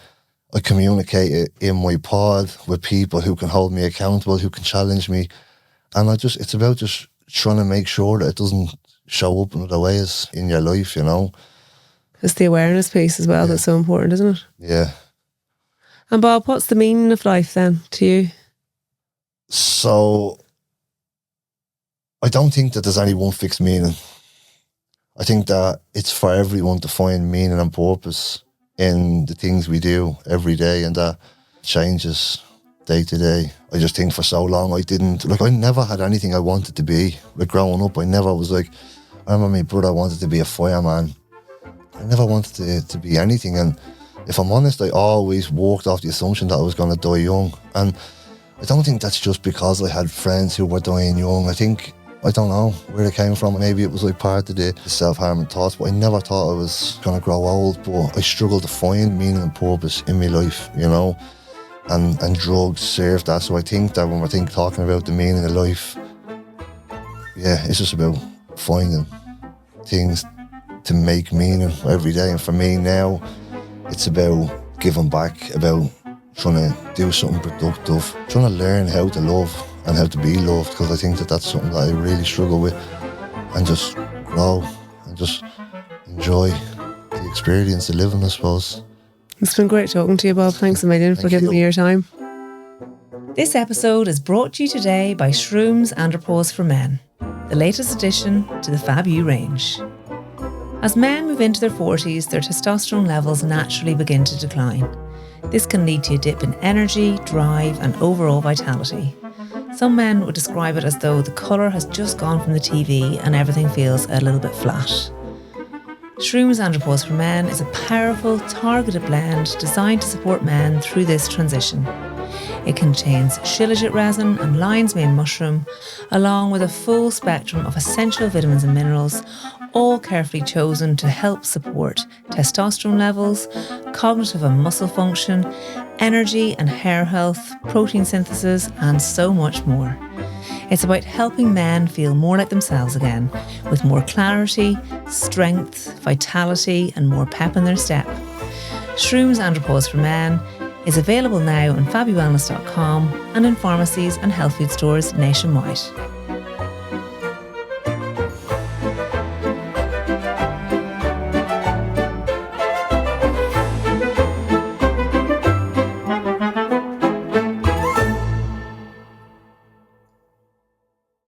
I communicate it in my pod with people who can hold me accountable, who can challenge me. And it's about just trying to make sure that it doesn't show up in other ways in your life, you know. It's the awareness piece as well that's so important, isn't it? Yeah. And Bob, what's the meaning of life then to you? So, I don't think that there's any one fixed meaning. I think that it's for everyone to find meaning and purpose in the things we do every day, and that changes day to day. I just think for so long I never had anything I wanted to be. Like growing up, I never was like, I remember my brother wanted to be a fireman. I never wanted to be anything, and if I'm honest, I always walked off the assumption that I was going to die young. And I don't think that's just because I had friends who were dying young. I don't know where it came from. Maybe it was like part of the self-harming thoughts, but I never thought I was going to grow old. But I struggled to find meaning and purpose in my life, you know, and drugs served that. So I think that when we're talking about the meaning of life, yeah, it's just about finding things to make meaning every day. And for me now, it's about giving back, about trying to do something productive, trying to learn how to love and how to be loved, because I think that that's something that I really struggle with, and just grow and just enjoy the experience of living, I suppose. It's been great talking to you, Bob. Thanks a million for giving me your time. This episode is brought to you today by Shrooms Andropause for Men, the latest addition to the Fab U range. As men move into their 40s, their testosterone levels naturally begin to decline. This can lead to a dip in energy, drive, and overall vitality. Some men would describe it as though the colour has just gone from the TV and everything feels a little bit flat. Shrooms Andropause for Men is a powerful, targeted blend designed to support men through this transition. It contains shilajit resin and lion's mane mushroom, along with a full spectrum of essential vitamins and minerals, all carefully chosen to help support testosterone levels, cognitive and muscle function, energy and hair health, protein synthesis, and so much more. It's about helping men feel more like themselves again, with more clarity, strength, vitality, and more pep in their step. Shrooms Andropause for Men is available now on fabulwellness.com and in pharmacies and health food stores nationwide.